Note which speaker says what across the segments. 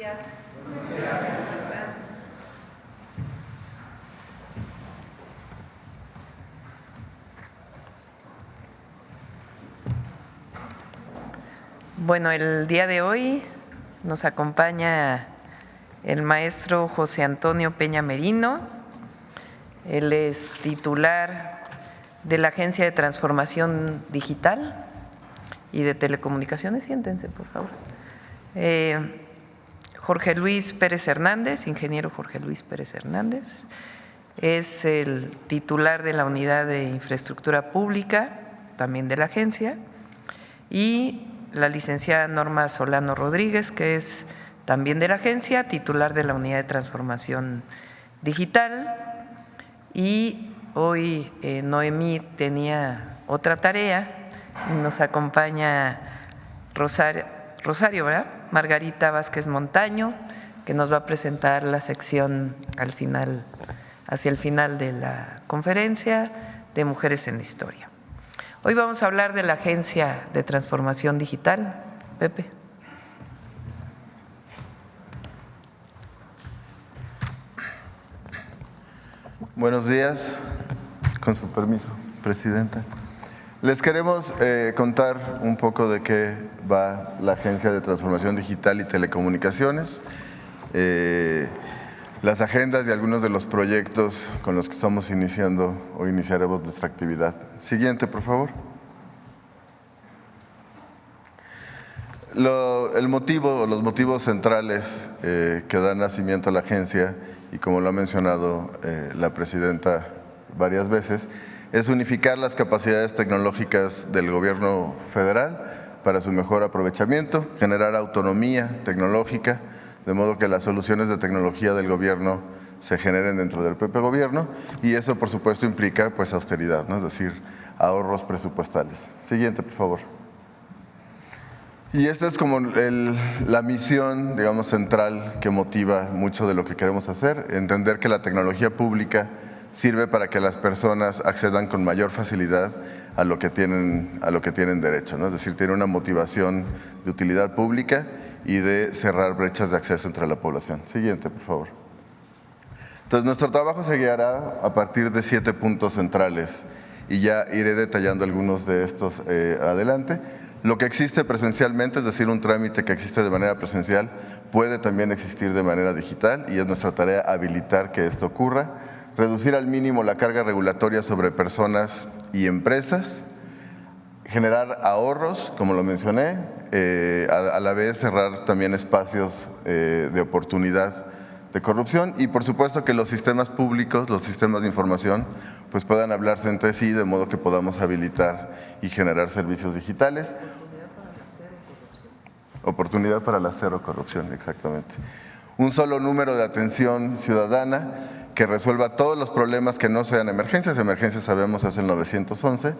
Speaker 1: días. Bueno, el día de hoy nos acompaña el maestro José Antonio Peña Merino. Él es titular de la Agencia de Transformación Digital y de Telecomunicaciones. Siéntense, por favor. Jorge Luis Pérez Hernández, ingeniero Jorge Luis Pérez Hernández, es el titular de la Unidad de Infraestructura Pública, también de la agencia, y la licenciada Norma Solano Rodríguez, que es también de la agencia, titular de la Unidad de Transformación Digital. Y hoy Noemí tenía otra tarea, nos acompaña Rosario, ¿verdad? Margarita Vázquez Montaño, que nos va a presentar la sección al final, hacia el final de la conferencia de Mujeres en la Historia. Hoy vamos a hablar de la Agencia de Transformación Digital. Pepe.
Speaker 2: Buenos días, con su permiso, Presidenta. Les queremos contar un poco de qué va la Agencia de Transformación Digital y Telecomunicaciones, las agendas y algunos de los proyectos con los que estamos iniciando o iniciaremos nuestra actividad. Siguiente, por favor. El motivo o los motivos centrales que dan nacimiento a la agencia, y como lo ha mencionado la Presidenta varias veces, es unificar las capacidades tecnológicas del gobierno federal para su mejor aprovechamiento, generar autonomía tecnológica, de modo que las soluciones de tecnología del gobierno se generen dentro del propio gobierno, y eso por supuesto implica pues austeridad, ¿no? Es decir, ahorros presupuestales. Siguiente, por favor. Y esta es como la misión, digamos, central que motiva mucho de lo que queremos hacer, entender que la tecnología pública sirve para que las personas accedan con mayor facilidad a lo que tienen derecho, ¿no? Es decir, tiene una motivación de utilidad pública y de cerrar brechas de acceso entre la población. Siguiente, por favor. Entonces, nuestro trabajo se guiará a partir de 7 puntos centrales y ya iré detallando algunos de estos adelante. Lo que existe presencialmente, es decir, un trámite que existe de manera presencial, puede también existir de manera digital y es nuestra tarea habilitar que esto ocurra. Reducir al mínimo la carga regulatoria sobre personas y empresas, generar ahorros, como lo mencioné, a la vez cerrar también espacios de oportunidad de corrupción y por supuesto que los sistemas públicos, los sistemas de información, pues puedan hablarse entre sí de modo que podamos habilitar y generar servicios digitales. Oportunidad para la cero corrupción, exactamente. Un solo número de atención ciudadana que resuelva todos los problemas que no sean emergencias. Emergencias sabemos es el 911,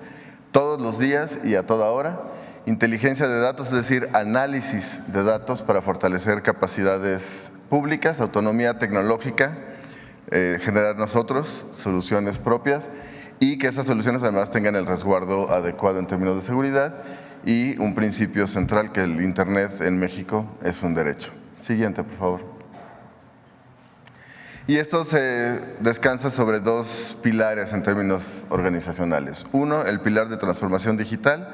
Speaker 2: todos los días y a toda hora. Inteligencia de datos, es decir, análisis de datos para fortalecer capacidades públicas, autonomía tecnológica, generar nosotros soluciones propias y que esas soluciones además tengan el resguardo adecuado en términos de seguridad y un principio central que el Internet en México es un derecho. Siguiente, por favor. Y esto se descansa sobre 2 pilares en términos organizacionales. Uno, el pilar de transformación digital,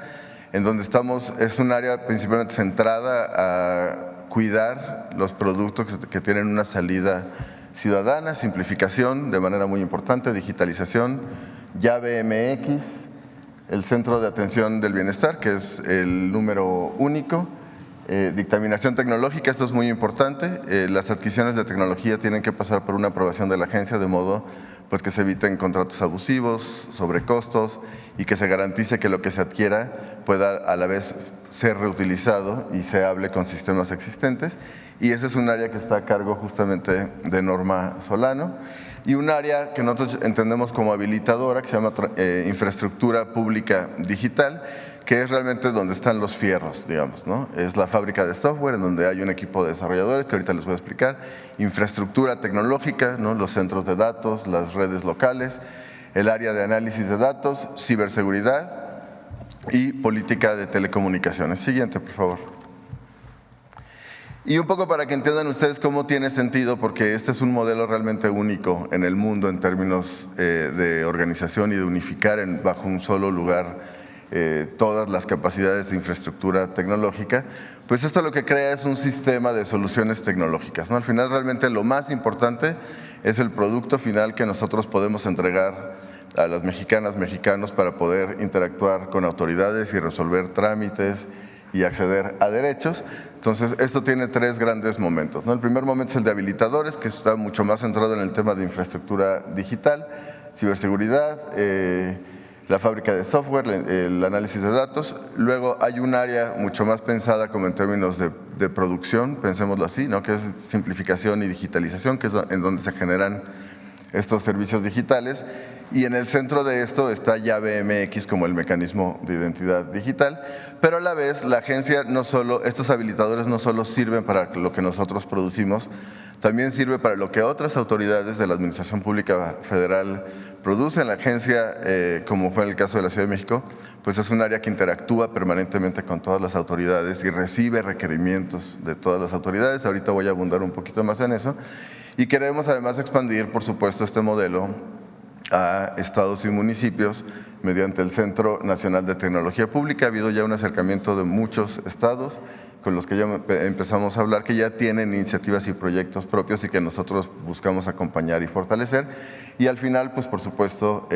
Speaker 2: en donde estamos, es un área principalmente centrada a cuidar los productos que tienen una salida ciudadana, simplificación de manera muy importante, digitalización, llave MX, el Centro de Atención del Bienestar, que es el número único, dictaminación tecnológica, esto es muy importante, las adquisiciones de tecnología tienen que pasar por una aprobación de la agencia de modo pues, que se eviten contratos abusivos, sobrecostos y que se garantice que lo que se adquiera pueda a la vez ser reutilizado y se hable con sistemas existentes. Y ese es un área que está a cargo justamente de Norma Solano. Y un área que nosotros entendemos como habilitadora, que se llama infraestructura pública digital, que es realmente donde están los fierros, digamos, ¿no? Es la fábrica de software en donde hay un equipo de desarrolladores que ahorita les voy a explicar, infraestructura tecnológica, ¿no? Los centros de datos, las redes locales, el área de análisis de datos, ciberseguridad y política de telecomunicaciones. Siguiente, por favor. Y un poco para que entiendan ustedes cómo tiene sentido, porque este es un modelo realmente único en el mundo en términos de organización y de unificar bajo un solo lugar todas las capacidades de infraestructura tecnológica, pues esto lo que crea es un sistema de soluciones tecnológicas, ¿no? Al final realmente lo más importante es el producto final que nosotros podemos entregar a las mexicanas, mexicanos para poder interactuar con autoridades y resolver trámites y acceder a derechos. Entonces, esto tiene tres grandes momentos, ¿no? El primer momento es el de habilitadores, que está mucho más centrado en el tema de infraestructura digital, ciberseguridad, la fábrica de software, el análisis de datos. Luego hay un área mucho más pensada como en términos de producción, pensémoslo así, ¿no? Que es simplificación y digitalización, que es en donde se generan estos servicios digitales, y en el centro de esto está Llave MX como el mecanismo de identidad digital, pero a la vez la agencia estos habilitadores no solo sirven para lo que nosotros producimos, también sirve para lo que otras autoridades de la Administración Pública Federal producen. La agencia, como fue en el caso de la Ciudad de México, pues es un área que interactúa permanentemente con todas las autoridades y recibe requerimientos de todas las autoridades. Ahorita voy a abundar un poquito más en eso. Y queremos además expandir, por supuesto, este modelo a estados y municipios mediante el Centro Nacional de Tecnología Pública. Ha habido ya un acercamiento de muchos estados con los que ya empezamos a hablar, que ya tienen iniciativas y proyectos propios y que nosotros buscamos acompañar y fortalecer. Y al final, pues por supuesto,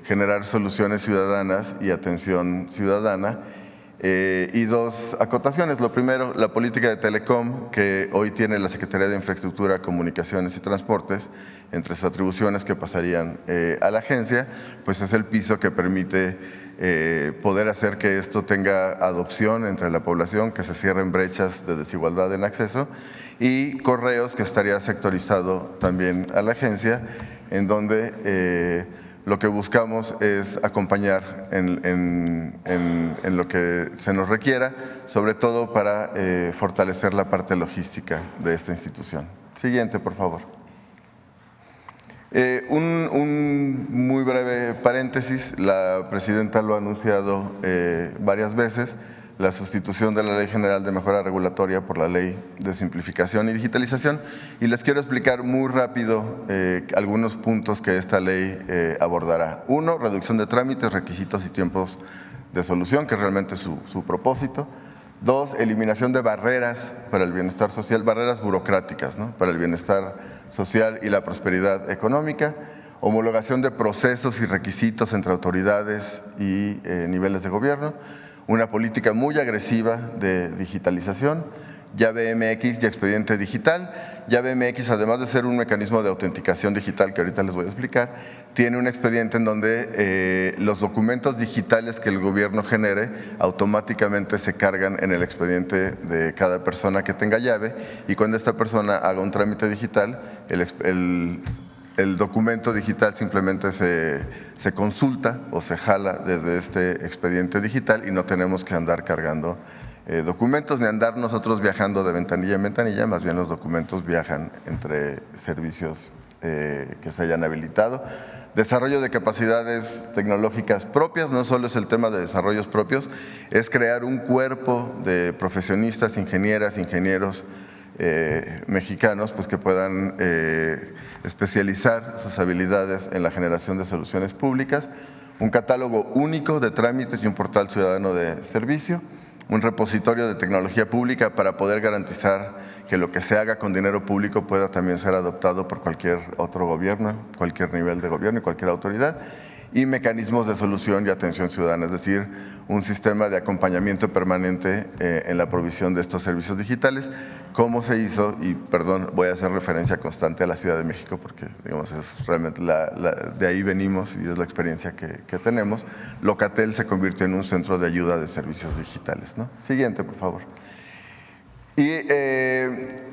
Speaker 2: generar soluciones ciudadanas y atención ciudadana. Y dos acotaciones. Lo primero, la política de Telecom, que hoy tiene la Secretaría de Infraestructura, Comunicaciones y Transportes, entre sus atribuciones que pasarían a la agencia, pues es el piso que permite poder hacer que esto tenga adopción entre la población, que se cierren brechas de desigualdad en acceso, y correos, que estaría sectorizado también a la agencia, en donde lo que buscamos es acompañar en lo que se nos requiera, sobre todo para fortalecer la parte logística de esta institución. Siguiente, por favor. Un muy breve paréntesis, la presidenta lo ha anunciado varias veces, la sustitución de la Ley General de Mejora Regulatoria por la Ley de Simplificación y Digitalización, y les quiero explicar muy rápido algunos puntos que esta ley abordará. Uno, reducción de trámites, requisitos y tiempos de solución, que es realmente su propósito. Dos, eliminación de barreras para el bienestar social, barreras burocráticas, ¿no? Para el bienestar social y la prosperidad económica. Homologación de procesos y requisitos entre autoridades y niveles de gobierno. Una política muy agresiva de digitalización. Llave MX y expediente digital. Llave MX, además de ser un mecanismo de autenticación digital, que ahorita les voy a explicar, tiene un expediente en donde los documentos digitales que el gobierno genere automáticamente se cargan en el expediente de cada persona que tenga llave, y cuando esta persona haga un trámite digital, el documento digital simplemente se consulta o se jala desde este expediente digital y no tenemos que andar cargando documentos ni andar nosotros viajando de ventanilla en ventanilla, más bien los documentos viajan entre servicios que se hayan habilitado. Desarrollo de capacidades tecnológicas propias, no solo es el tema de desarrollos propios, es crear un cuerpo de profesionistas, ingenieras, ingenieros mexicanos, pues que puedan especializar sus habilidades en la generación de soluciones públicas, un catálogo único de trámites y un portal ciudadano de servicio, un repositorio de tecnología pública para poder garantizar que lo que se haga con dinero público pueda también ser adoptado por cualquier otro gobierno, cualquier nivel de gobierno y cualquier autoridad, y mecanismos de solución y atención ciudadana, es decir, un sistema de acompañamiento permanente en la provisión de estos servicios digitales, como se hizo, y perdón, voy a hacer referencia constante a la Ciudad de México porque digamos es realmente de ahí venimos y es la experiencia que tenemos. Locatel se convirtió en un centro de ayuda de servicios digitales, ¿no? Siguiente, por favor. Y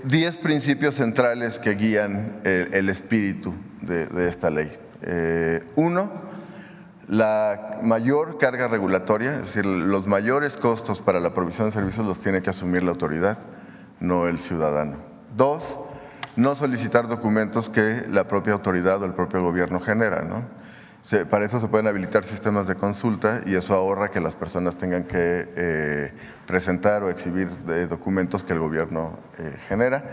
Speaker 2: 10 principios centrales que guían el espíritu de esta ley. Uno, la mayor carga regulatoria, es decir, los mayores costos para la provisión de servicios los tiene que asumir la autoridad, no el ciudadano. Dos, no solicitar documentos que la propia autoridad o el propio gobierno genera, ¿no? Para eso se pueden habilitar sistemas de consulta y eso ahorra que las personas tengan que presentar o exhibir documentos que el gobierno genera.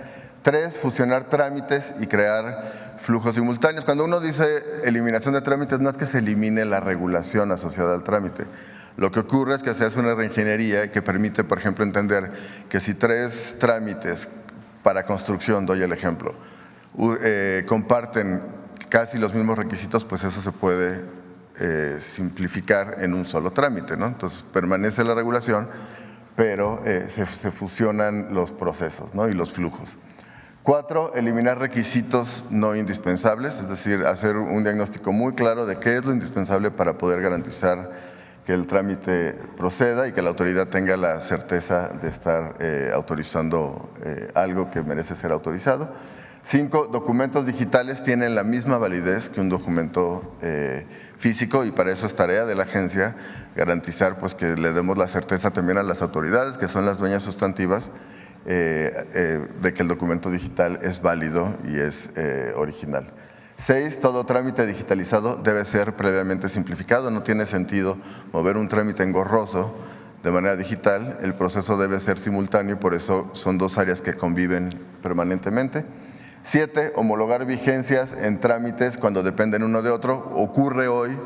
Speaker 2: 3, fusionar trámites y crear flujos simultáneos. Cuando uno dice eliminación de trámites, no es que se elimine la regulación asociada al trámite. Lo que ocurre es que se hace una reingeniería que permite, por ejemplo, entender que si 3 trámites para construcción, doy el ejemplo, comparten casi los mismos requisitos, pues eso se puede simplificar en un solo trámite, ¿no? Entonces permanece la regulación, pero se fusionan los procesos, ¿no? Y los flujos. 4, eliminar requisitos no indispensables, es decir, hacer un diagnóstico muy claro de qué es lo indispensable para poder garantizar que el trámite proceda y que la autoridad tenga la certeza de estar autorizando algo que merece ser autorizado. 5, documentos digitales tienen la misma validez que un documento físico y para eso es tarea de la agencia garantizar pues, que le demos la certeza también a las autoridades, que son las dueñas sustantivas, de que el documento digital es válido y es original. 6, todo trámite digitalizado debe ser previamente simplificado. No tiene sentido mover un trámite engorroso de manera digital. El proceso debe ser simultáneo y por eso son 2 áreas que conviven permanentemente. 7, homologar vigencias en trámites cuando dependen uno de otro. Ocurre hoy,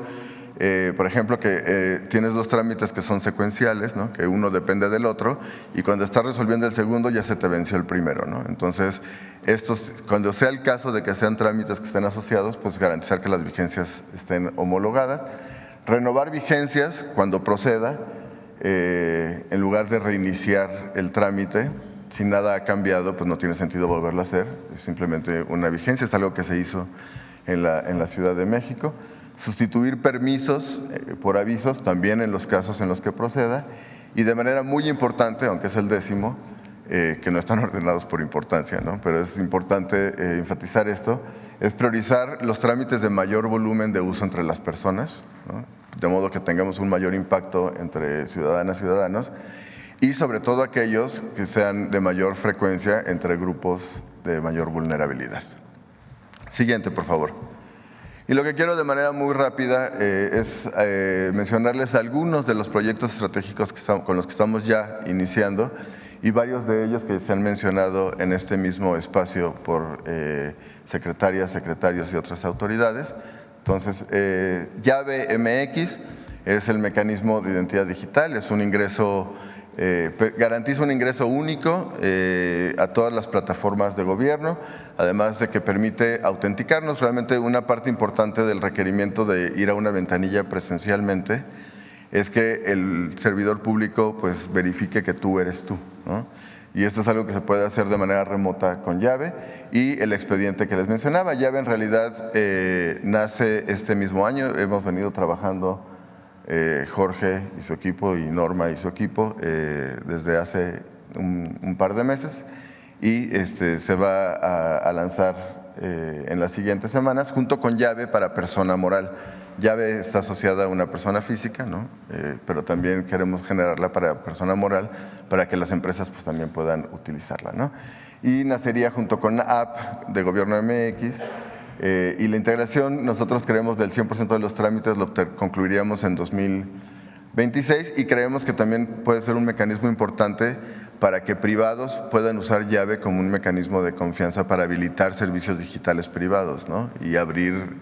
Speaker 2: por ejemplo, que tienes 2 trámites que son secuenciales, ¿no? Que uno depende del otro y cuando estás resolviendo el segundo ya se te venció el primero, ¿no? Entonces, cuando sea el caso de que sean trámites que estén asociados, pues garantizar que las vigencias estén homologadas. Renovar vigencias cuando proceda, en lugar de reiniciar el trámite. Si nada ha cambiado, pues no tiene sentido volverlo a hacer, es simplemente una vigencia, es algo que se hizo en la Ciudad de México. Sustituir permisos por avisos, también en los casos en los que proceda, y de manera muy importante, aunque es el 10º, que no están ordenados por importancia, ¿no? Pero es importante enfatizar esto, es priorizar los trámites de mayor volumen de uso entre las personas, ¿no? De modo que tengamos un mayor impacto entre ciudadanas y ciudadanos, y sobre todo aquellos que sean de mayor frecuencia entre grupos de mayor vulnerabilidad. Siguiente, por favor. Y lo que quiero de manera muy rápida es mencionarles algunos de los proyectos estratégicos con los que estamos ya iniciando y varios de ellos que se han mencionado en este mismo espacio por secretarias, secretarios y otras autoridades. Entonces, Llave MX es el mecanismo de identidad digital, es un ingreso garantiza un ingreso único a todas las plataformas de gobierno, además de que permite autenticarnos. Realmente una parte importante del requerimiento de ir a una ventanilla presencialmente es que el servidor público pues verifique que tú eres tú, ¿no? Y esto es algo que se puede hacer de manera remota con Llave y el expediente que les mencionaba. Llave en realidad nace este mismo año, hemos venido trabajando Jorge y su equipo y Norma y su equipo desde hace un par de meses y se va a lanzar en las siguientes semanas junto con Llave para persona moral. Llave está asociada a una persona física, ¿no? Pero también queremos generarla para persona moral para que las empresas pues, también puedan utilizarla, ¿no? Y nacería junto con la app de Gobierno MX. Y la integración, nosotros creemos del 100% de los trámites lo concluiríamos en 2026 y creemos que también puede ser un mecanismo importante para que privados puedan usar Llave como un mecanismo de confianza para habilitar servicios digitales privados, ¿no? Y abrir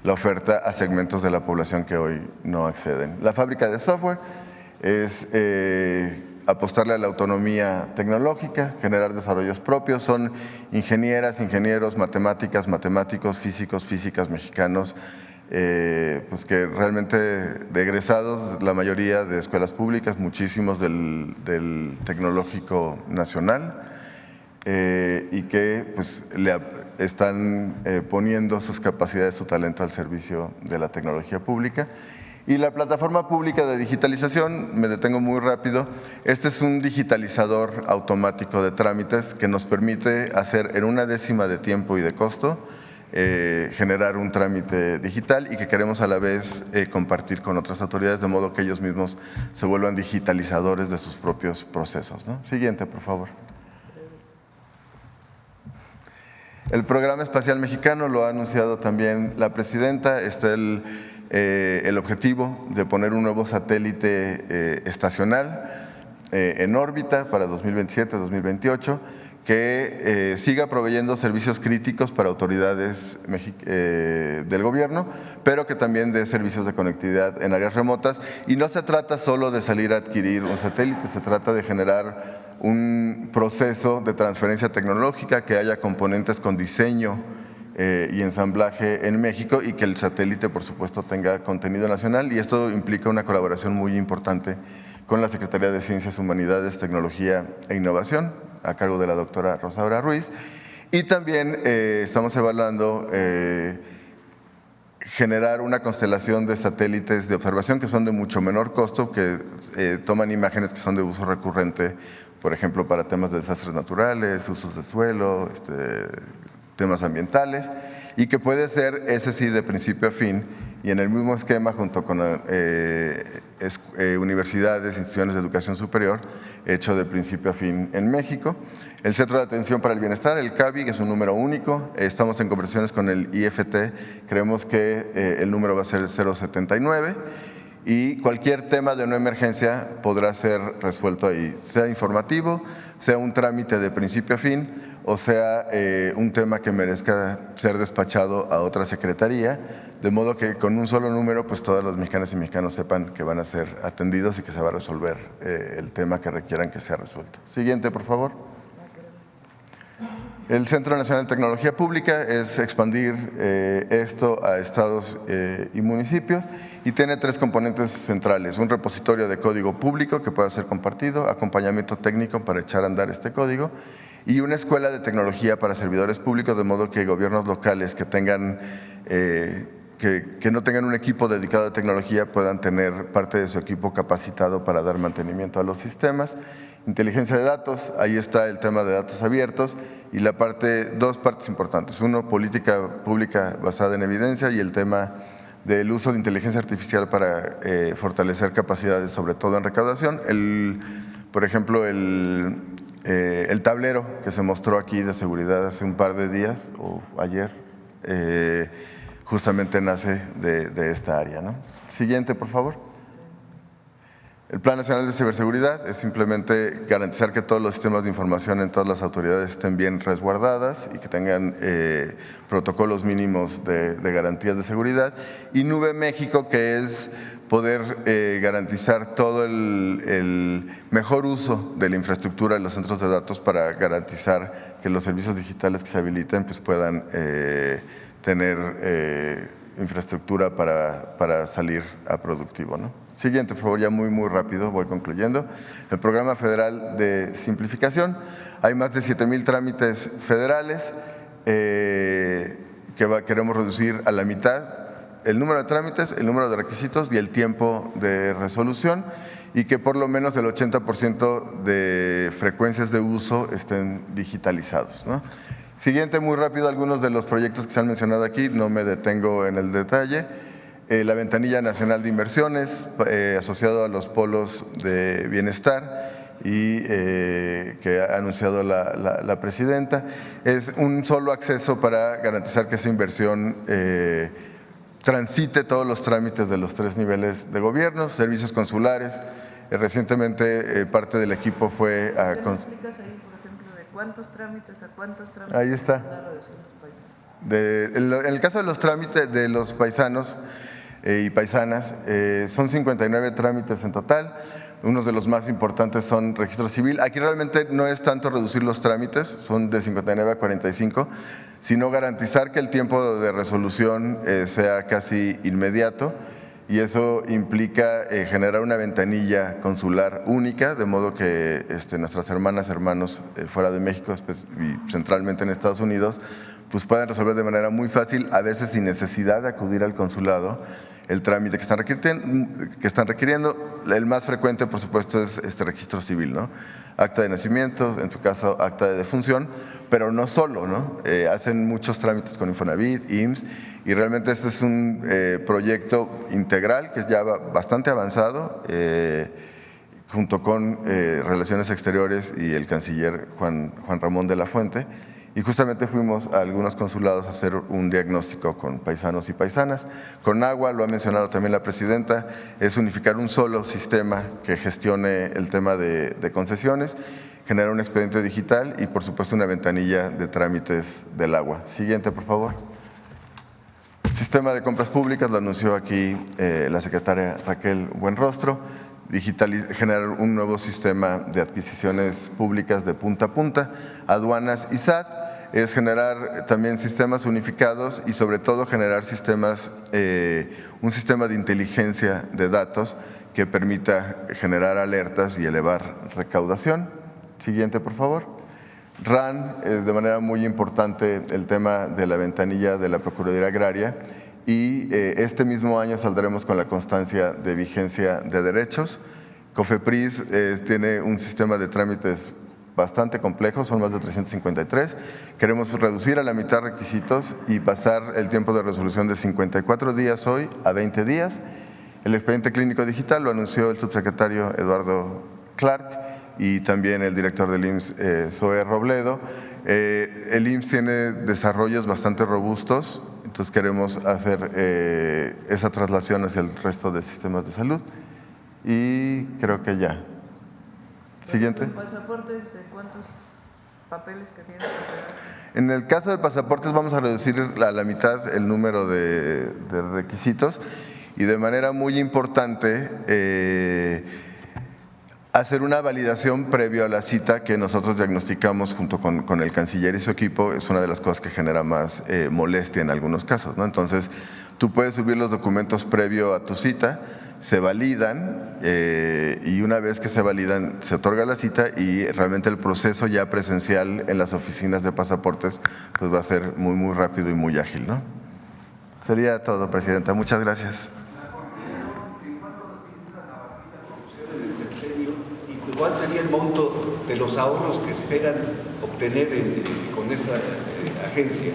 Speaker 2: la oferta a segmentos de la población que hoy no acceden. La fábrica de software es apostarle a la autonomía tecnológica, generar desarrollos propios. Son ingenieras, ingenieros, matemáticas, matemáticos, físicos, físicas mexicanos, pues que realmente de egresados, la mayoría de escuelas públicas, muchísimos del Tecnológico Nacional, y que pues le están poniendo sus capacidades, su talento al servicio de la tecnología pública. Y la plataforma pública de digitalización, me detengo muy rápido, este es un digitalizador automático de trámites que nos permite hacer en 1/10 de tiempo y de costo, generar un trámite digital y que queremos a la vez compartir con otras autoridades de modo que ellos mismos se vuelvan digitalizadores de sus propios procesos, ¿no? Siguiente, por favor. El Programa Espacial Mexicano lo ha anunciado también la presidenta. Está el objetivo de poner un nuevo satélite estacional en órbita para 2027-2028, que siga proveyendo servicios críticos para autoridades del gobierno, pero que también dé servicios de conectividad en áreas remotas. Y no se trata solo de salir a adquirir un satélite, se trata de generar un proceso de transferencia tecnológica, que haya componentes con diseño y ensamblaje en México y que el satélite, por supuesto, tenga contenido nacional, y esto implica una colaboración muy importante con la Secretaría de Ciencias, Humanidades, Tecnología e Innovación, a cargo de la doctora Rosaura Ruiz. Y también estamos evaluando generar una constelación de satélites de observación que son de mucho menor costo, que toman imágenes que son de uso recurrente, por ejemplo, para temas de desastres naturales, usos de suelo, temas ambientales, y que puede ser, ese sí, de principio a fin, y en el mismo esquema junto con universidades, instituciones de educación superior, hecho de principio a fin en México. El Centro de Atención para el Bienestar, el CABI, que es un número único. Estamos en conversaciones con el IFT, creemos que el número va a ser el 079, y cualquier tema de no emergencia podrá ser resuelto ahí, sea informativo, sea un trámite de principio a fin, o sea un tema que merezca ser despachado a otra secretaría, de modo que con un solo número pues todas las mexicanas y mexicanos sepan que van a ser atendidos y que se va a resolver el tema que requieran que sea resuelto. Siguiente, por favor. El Centro Nacional de Tecnología Pública es expandir esto a estados y municipios, y tiene tres componentes centrales: un repositorio de código público que pueda ser compartido, acompañamiento técnico para echar a andar este código, y una escuela de tecnología para servidores públicos, de modo que gobiernos locales que tengan que no tengan un equipo dedicado a tecnología puedan tener parte de su equipo capacitado para dar mantenimiento a los sistemas. Inteligencia de datos, ahí está el tema de datos abiertos y dos partes importantes: uno, política pública basada en evidencia, y el tema del uso de inteligencia artificial para fortalecer capacidades, sobre todo en recaudación. Por ejemplo, el tablero que se mostró aquí de seguridad hace un par de días o ayer, justamente nace de esta área, ¿no? Siguiente, por favor. El Plan Nacional de Ciberseguridad es simplemente garantizar que todos los sistemas de información en todas las autoridades estén bien resguardadas y que tengan protocolos mínimos de garantías de seguridad. Y Nube México, que es poder garantizar todo el mejor uso de la infraestructura de los centros de datos para garantizar que los servicios digitales que se habiliten pues puedan tener infraestructura para salir a productivo, ¿no? Siguiente, por favor, ya muy rápido, voy concluyendo. El Programa Federal de Simplificación. Hay más de 7,000 trámites federales que queremos reducir a la mitad el número de trámites, el número de requisitos y el tiempo de resolución, y que por lo menos el 80% de frecuencias de uso estén digitalizados, ¿no? Siguiente, muy rápido, algunos de los proyectos que se han mencionado aquí, no me detengo en el detalle. La Ventanilla Nacional de Inversiones, asociado a los polos de bienestar y que ha anunciado la presidenta, es un solo acceso para garantizar que esa inversión transite todos los trámites de los 3 niveles de gobierno. Servicios consulares. Recientemente parte del equipo fue a…
Speaker 1: ¿Me explicas ahí, por ejemplo, de cuántos trámites a cuántos trámites?
Speaker 2: Ahí está. En el caso de los trámites de los paisanos y paisanas, son 59 trámites en total. Unos de los más importantes son registro civil. Aquí realmente no es tanto reducir los trámites, son de 59 a 45, sino garantizar que el tiempo de resolución sea casi inmediato, y eso implica generar una ventanilla consular única, de modo que nuestras hermanos fuera de México y centralmente en Estados Unidos pues puedan resolver de manera muy fácil, a veces sin necesidad de acudir al consulado, el trámite que están requiriendo. El más frecuente, por supuesto, es este registro civil, ¿no? Acta de nacimiento, en tu caso acta de defunción, pero no solo, ¿no? Hacen muchos trámites con Infonavit, IMSS, y realmente este es un proyecto integral que es ya bastante avanzado, junto con Relaciones Exteriores y el canciller Juan Ramón de la Fuente, y justamente fuimos a algunos consulados a hacer un diagnóstico con paisanos y paisanas. Con agua, lo ha mencionado también la presidenta, es unificar un solo sistema que gestione el tema de concesiones, generar un expediente digital y por supuesto una ventanilla de trámites del agua. Siguiente, por favor. Sistema de compras públicas, lo anunció aquí la secretaria Raquel Buenrostro, generar un nuevo sistema de adquisiciones públicas de punta a punta, aduanas y SAT, es generar también sistemas unificados y sobre todo generar sistemas, un sistema de inteligencia de datos que permita generar alertas y elevar recaudación. Siguiente, por favor. RAN, de manera muy importante el tema de la ventanilla de la Procuraduría Agraria y este mismo año saldremos con la constancia de vigencia de derechos. COFEPRIS tiene un sistema de trámites bastante complejo, son más de 353. Queremos reducir a la mitad requisitos y pasar el tiempo de resolución de 54 días hoy a 20 días. El expediente clínico digital lo anunció el subsecretario Eduardo Clark y también el director del IMSS, Zoe Robledo. El IMSS tiene desarrollos bastante robustos, entonces queremos hacer esa traslación hacia el resto de sistemas de salud. Y creo que ya. Siguiente.
Speaker 1: ¿Pasaportes de cuántos papeles que tienes que entregar?
Speaker 2: En el caso de pasaportes vamos a reducir a la mitad el número de requisitos y de manera muy importante hacer una validación previo a la cita que nosotros diagnosticamos junto con el canciller y su equipo. Es una de las cosas que genera más molestia en algunos casos, ¿no? Entonces, tú puedes subir los documentos previo a tu cita, se validan y una vez que se validan se otorga la cita y realmente el proceso ya presencial en las oficinas de pasaportes pues va a ser muy rápido y muy ágil, ¿no? Sería todo, Presidenta. Muchas gracias.
Speaker 3: ¿Cuál sería el monto de los ahorros que esperan obtener con esta agencia?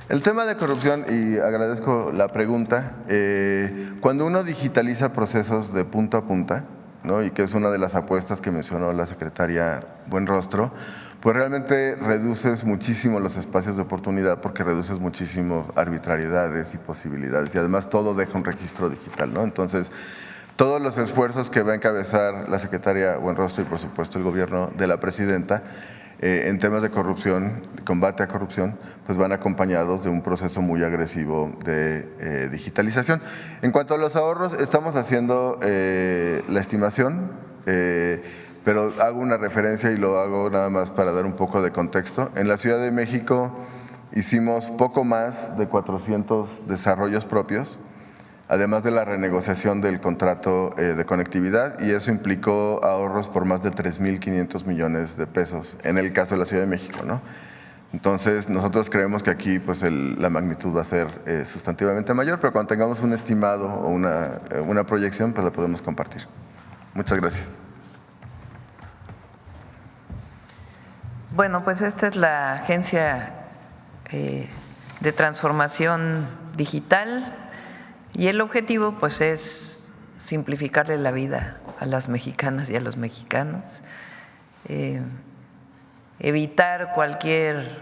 Speaker 2: El tema de corrupción, y agradezco la pregunta, cuando uno digitaliza procesos de punta a punta, ¿no? Y que es una de las apuestas que mencionó la secretaria Buenrostro, pues realmente reduces muchísimo los espacios de oportunidad porque reduces muchísimo arbitrariedades y posibilidades y además todo deja un registro digital, ¿no? Entonces, todos los esfuerzos que va a encabezar la secretaria Buenrostro y por supuesto el gobierno de la presidenta en temas de corrupción, combate a corrupción, pues van acompañados de un proceso muy agresivo de digitalización. En cuanto a los ahorros, estamos haciendo la estimación, pero hago una referencia y lo hago nada más para dar un poco de contexto. En la Ciudad de México hicimos poco más de 400 desarrollos propios, además de la renegociación del contrato de conectividad, y eso implicó ahorros por más de 3.500 millones de pesos en el caso de la Ciudad de México, ¿no? Entonces, nosotros creemos que aquí pues la magnitud va a ser sustantivamente mayor, pero cuando tengamos un estimado o una proyección, pues la podemos compartir. Muchas gracias.
Speaker 1: Bueno, pues esta es la Agencia de Transformación Digital. Y el objetivo pues es simplificarle la vida a las mexicanas y a los mexicanos, evitar cualquier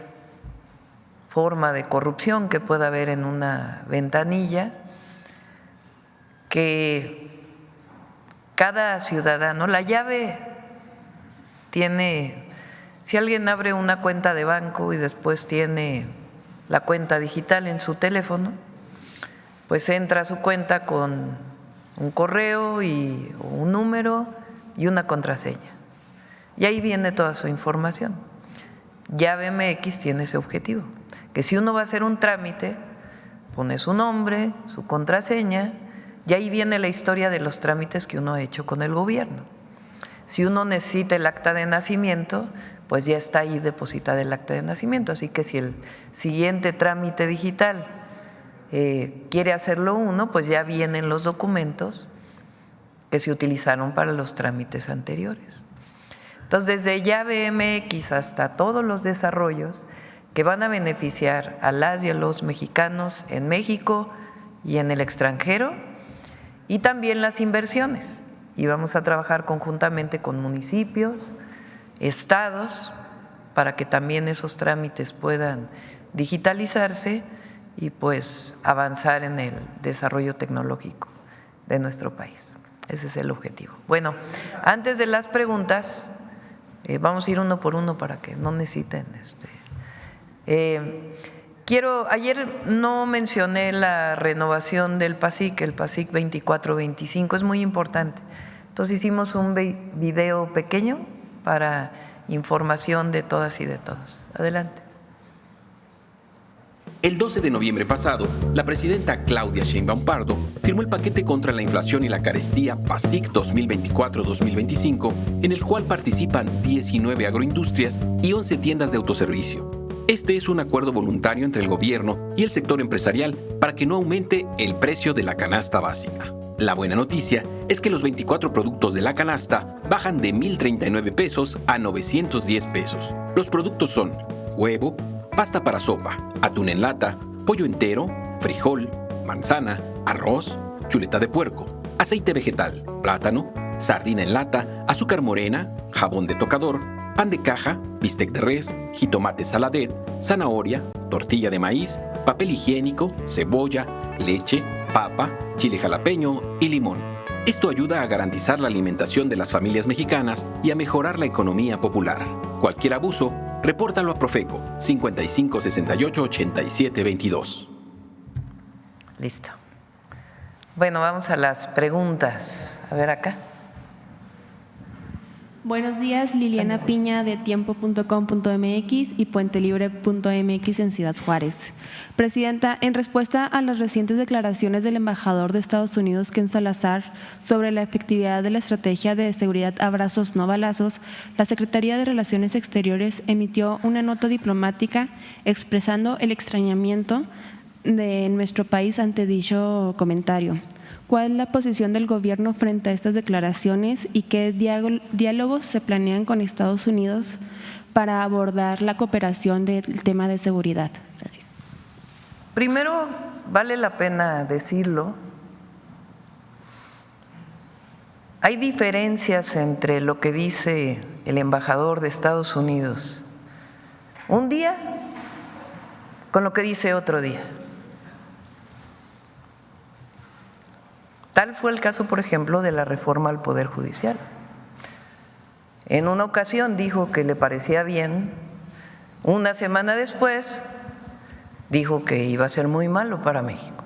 Speaker 1: forma de corrupción que pueda haber en una ventanilla, que cada ciudadano, la llave tiene, si alguien abre una cuenta de banco y después tiene la cuenta digital en su teléfono, pues entra a su cuenta con un correo y un número y una contraseña. Y ahí viene toda su información. Llave MX tiene ese objetivo, que si uno va a hacer un trámite, pone su nombre, su contraseña, y ahí viene la historia de los trámites que uno ha hecho con el gobierno. Si uno necesita el acta de nacimiento, pues ya está ahí depositada el acta de nacimiento. Así que si el siguiente trámite digital quiere hacerlo uno, pues ya vienen los documentos que se utilizaron para los trámites anteriores. Entonces, desde llave MX hasta todos los desarrollos que van a beneficiar a las y a los mexicanos en México y en el extranjero, y también las inversiones. Y vamos a trabajar conjuntamente con municipios, estados, para que también esos trámites puedan digitalizarse y pues avanzar en el desarrollo tecnológico de nuestro país. Ese es el objetivo. Bueno, antes de las preguntas, vamos a ir uno por uno para que no necesiten. Ayer no mencioné la renovación del PASIC, el PASIC 2425, es muy importante. Entonces hicimos un video pequeño para información de todas y de todos. Adelante.
Speaker 4: El 12 de noviembre pasado, la presidenta Claudia Sheinbaum Pardo firmó el paquete contra la inflación y la carestía PASIC 2024-2025, en el cual participan 19 agroindustrias y 11 tiendas de autoservicio. Este es un acuerdo voluntario entre el gobierno y el sector empresarial para que no aumente el precio de la canasta básica. La buena noticia es que los 24 productos de la canasta bajan de 1,039 pesos a 910 pesos. Los productos son huevo, pasta para sopa, atún en lata, pollo entero, frijol, manzana, arroz, chuleta de puerco, aceite vegetal, plátano, sardina en lata, azúcar morena, jabón de tocador, pan de caja, bistec de res, jitomate saladet, zanahoria, tortilla de maíz, papel higiénico, cebolla, leche, papa, chile jalapeño y limón. Esto ayuda a garantizar la alimentación de las familias mexicanas y a mejorar la economía popular. Cualquier abuso, repórtalo a Profeco 55 68 87 22.
Speaker 1: Listo. Bueno, vamos a las preguntas. A ver acá.
Speaker 5: Buenos días, Liliana Piña de tiempo.com.mx y puentelibre.mx en Ciudad Juárez. Presidenta, en respuesta a las recientes declaraciones del embajador de Estados Unidos, Ken Salazar, sobre la efectividad de la estrategia de seguridad abrazos no balazos, la Secretaría de Relaciones Exteriores emitió una nota diplomática expresando el extrañamiento de nuestro país ante dicho comentario. ¿Cuál es la posición del gobierno frente a estas declaraciones y qué diálogos se planean con Estados Unidos para abordar la cooperación del tema de seguridad? Gracias.
Speaker 1: Primero, vale la pena decirlo, hay diferencias entre lo que dice el embajador de Estados Unidos un día con lo que dice otro día. Tal fue el caso, por ejemplo, de la reforma al Poder Judicial. En una ocasión dijo que le parecía bien, una semana después dijo que iba a ser muy malo para México.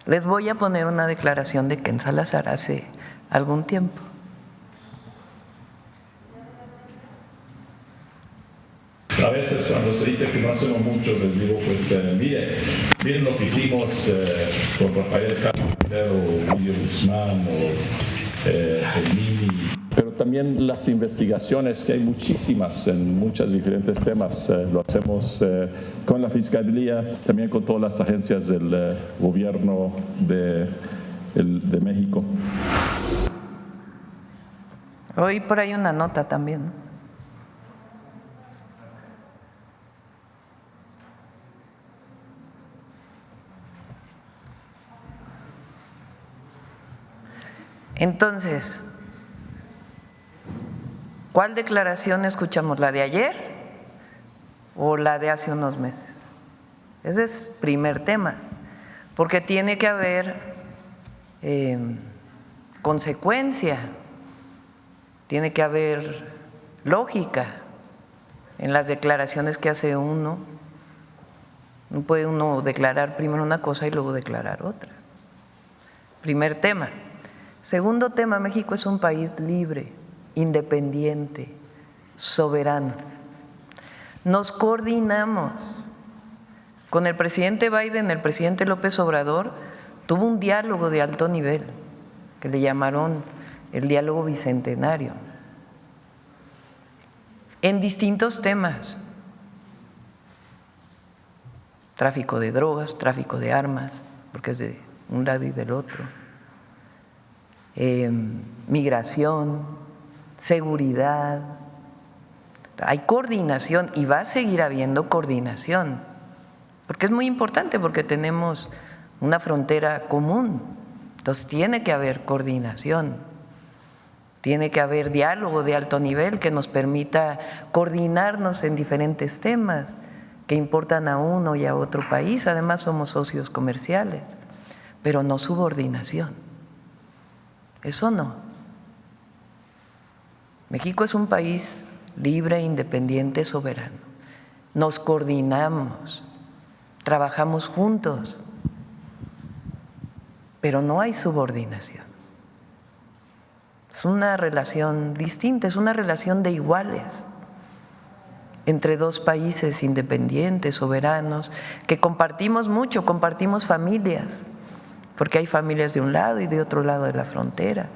Speaker 1: Les voy a poner una declaración de Ken Salazar hace algún tiempo.
Speaker 6: A veces cuando se dice que no hacemos mucho, les digo, pues miren lo que hicimos con Rafael Castro, o Julio Guzmán, o el Mini. Pero también las investigaciones, que hay muchísimas en muchos diferentes temas, lo hacemos con la Fiscalía, también con todas las agencias del gobierno de México.
Speaker 1: Hoy por ahí una nota también. Entonces, ¿cuál declaración escuchamos? ¿La de ayer o la de hace unos meses? Ese es primer tema, porque tiene que haber consecuencia, tiene que haber lógica en las declaraciones que hace uno. No puede uno declarar primero una cosa y luego declarar otra. Primer tema. Segundo tema, México es un país libre, independiente, soberano. Nos coordinamos. Con el presidente Biden, el presidente López Obrador tuvo un diálogo de alto nivel, que le llamaron el diálogo bicentenario, en distintos temas: tráfico de drogas, tráfico de armas, porque es de un lado y del otro, migración, seguridad. Hay coordinación y va a seguir habiendo coordinación, porque es muy importante, porque tenemos una frontera común, entonces tiene que haber coordinación, Tiene que haber diálogo de alto nivel que nos permita coordinarnos en diferentes temas que importan a uno y a otro país. Además, somos socios comerciales, pero no subordinación. Eso no. México es un país libre, independiente, soberano. Nos coordinamos, trabajamos juntos, pero no hay subordinación. Es una relación distinta, es una relación de iguales entre dos países independientes, soberanos, que compartimos mucho, compartimos familias, porque hay familias de un lado y de otro lado de la frontera.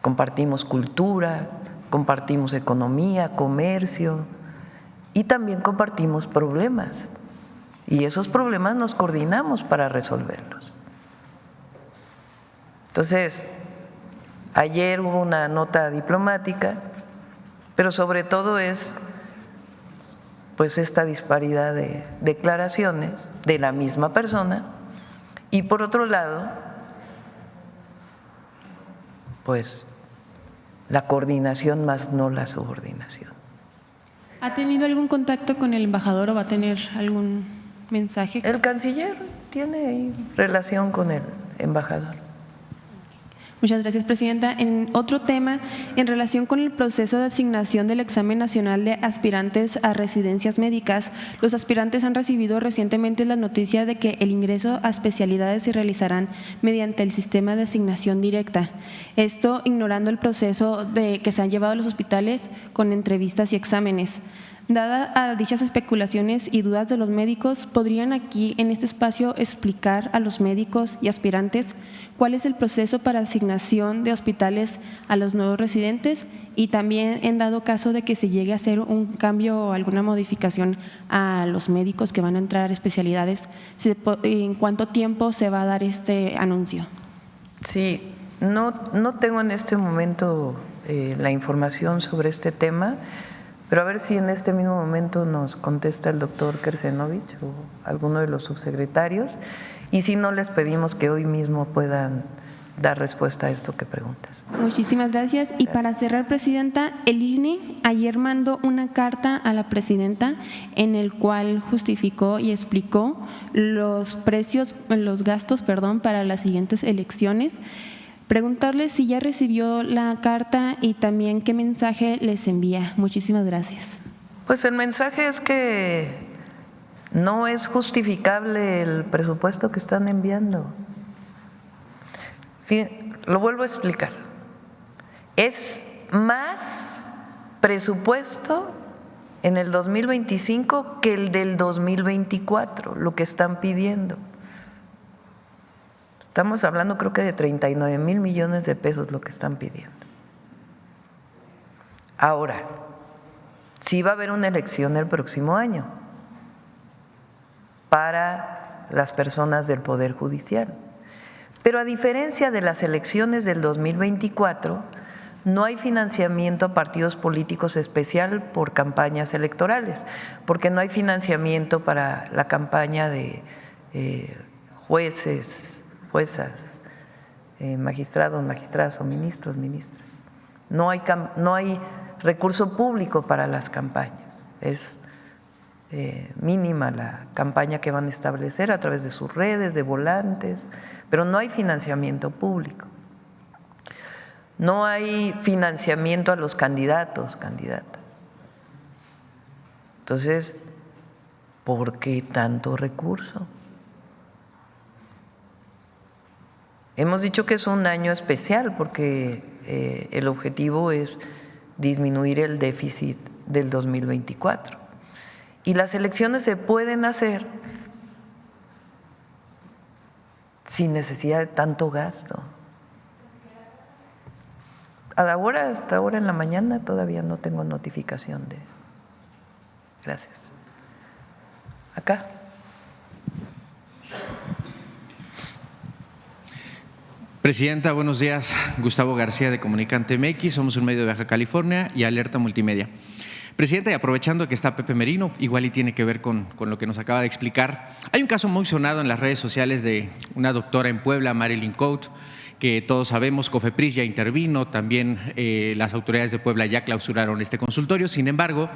Speaker 1: Compartimos cultura, compartimos economía, comercio y también compartimos problemas. Y esos problemas nos coordinamos para resolverlos. Entonces, ayer hubo una nota diplomática, pero sobre todo es pues esta disparidad de declaraciones de la misma persona y por otro lado, pues la coordinación más no la subordinación.
Speaker 5: ¿Ha tenido algún contacto con el embajador o va a tener algún mensaje?
Speaker 1: El canciller tiene ahí relación con el embajador.
Speaker 5: Muchas gracias, Presidenta. En otro tema, en relación con el proceso de asignación del examen nacional de aspirantes a residencias médicas, los aspirantes han recibido recientemente la noticia de que el ingreso a especialidades se realizarán mediante el sistema de asignación directa. Esto ignorando el proceso que se han llevado a los hospitales con entrevistas y exámenes. Dada a dichas especulaciones y dudas de los médicos, ¿podrían aquí en este espacio explicar a los médicos y aspirantes cuál es el proceso para asignación de hospitales a los nuevos residentes? Y también, en dado caso de que se llegue a hacer un cambio o alguna modificación a los médicos que van a entrar a especialidades, ¿en cuánto tiempo se va a dar este anuncio?
Speaker 1: Sí, no tengo en este momento la información sobre este tema. Pero a ver si en este mismo momento nos contesta el doctor Kersenovich o alguno de los subsecretarios, y si no, les pedimos que hoy mismo puedan dar respuesta a esto que preguntas.
Speaker 5: Muchísimas gracias. Y para cerrar, Presidenta, el INE ayer mandó una carta a la Presidenta en el cual justificó y explicó los gastos para las siguientes elecciones. Preguntarle si ya recibió la carta y también qué mensaje les envía. Muchísimas gracias.
Speaker 1: Pues el mensaje es que no es justificable el presupuesto que están enviando. Lo vuelvo a explicar. Es más presupuesto en el 2025 que el del 2024, lo que están pidiendo. Estamos hablando creo que de 39,000 millones de pesos lo que están pidiendo. Ahora, sí va a haber una elección el próximo año para las personas del Poder Judicial. Pero a diferencia de las elecciones del 2024, no hay financiamiento a partidos políticos especial por campañas electorales, porque no hay financiamiento para la campaña de jueces, juezas, magistrados, magistradas o ministros, ministras. No hay recurso público para las campañas. Es mínima la campaña que van a establecer a través de sus redes, de volantes, pero no hay financiamiento público. No hay financiamiento a los candidatos, candidatas. Entonces, ¿por qué tanto recurso? Hemos dicho que es un año especial porque el objetivo es disminuir el déficit del 2024. Y las elecciones se pueden hacer sin necesidad de tanto gasto. Hasta ahora en la mañana todavía no tengo notificación de… Gracias. Acá.
Speaker 7: Presidenta, buenos días. Gustavo García de Comunicante MX, somos un medio de Baja California y Alerta Multimedia. Presidenta, y aprovechando que está Pepe Merino, igual y tiene que ver con lo que nos acaba de explicar, hay un caso muy sonado en las redes sociales de una doctora en Puebla, Marilyn Coate, que todos sabemos, COFEPRIS ya intervino, también las autoridades de Puebla ya clausuraron este consultorio. Sin embargo,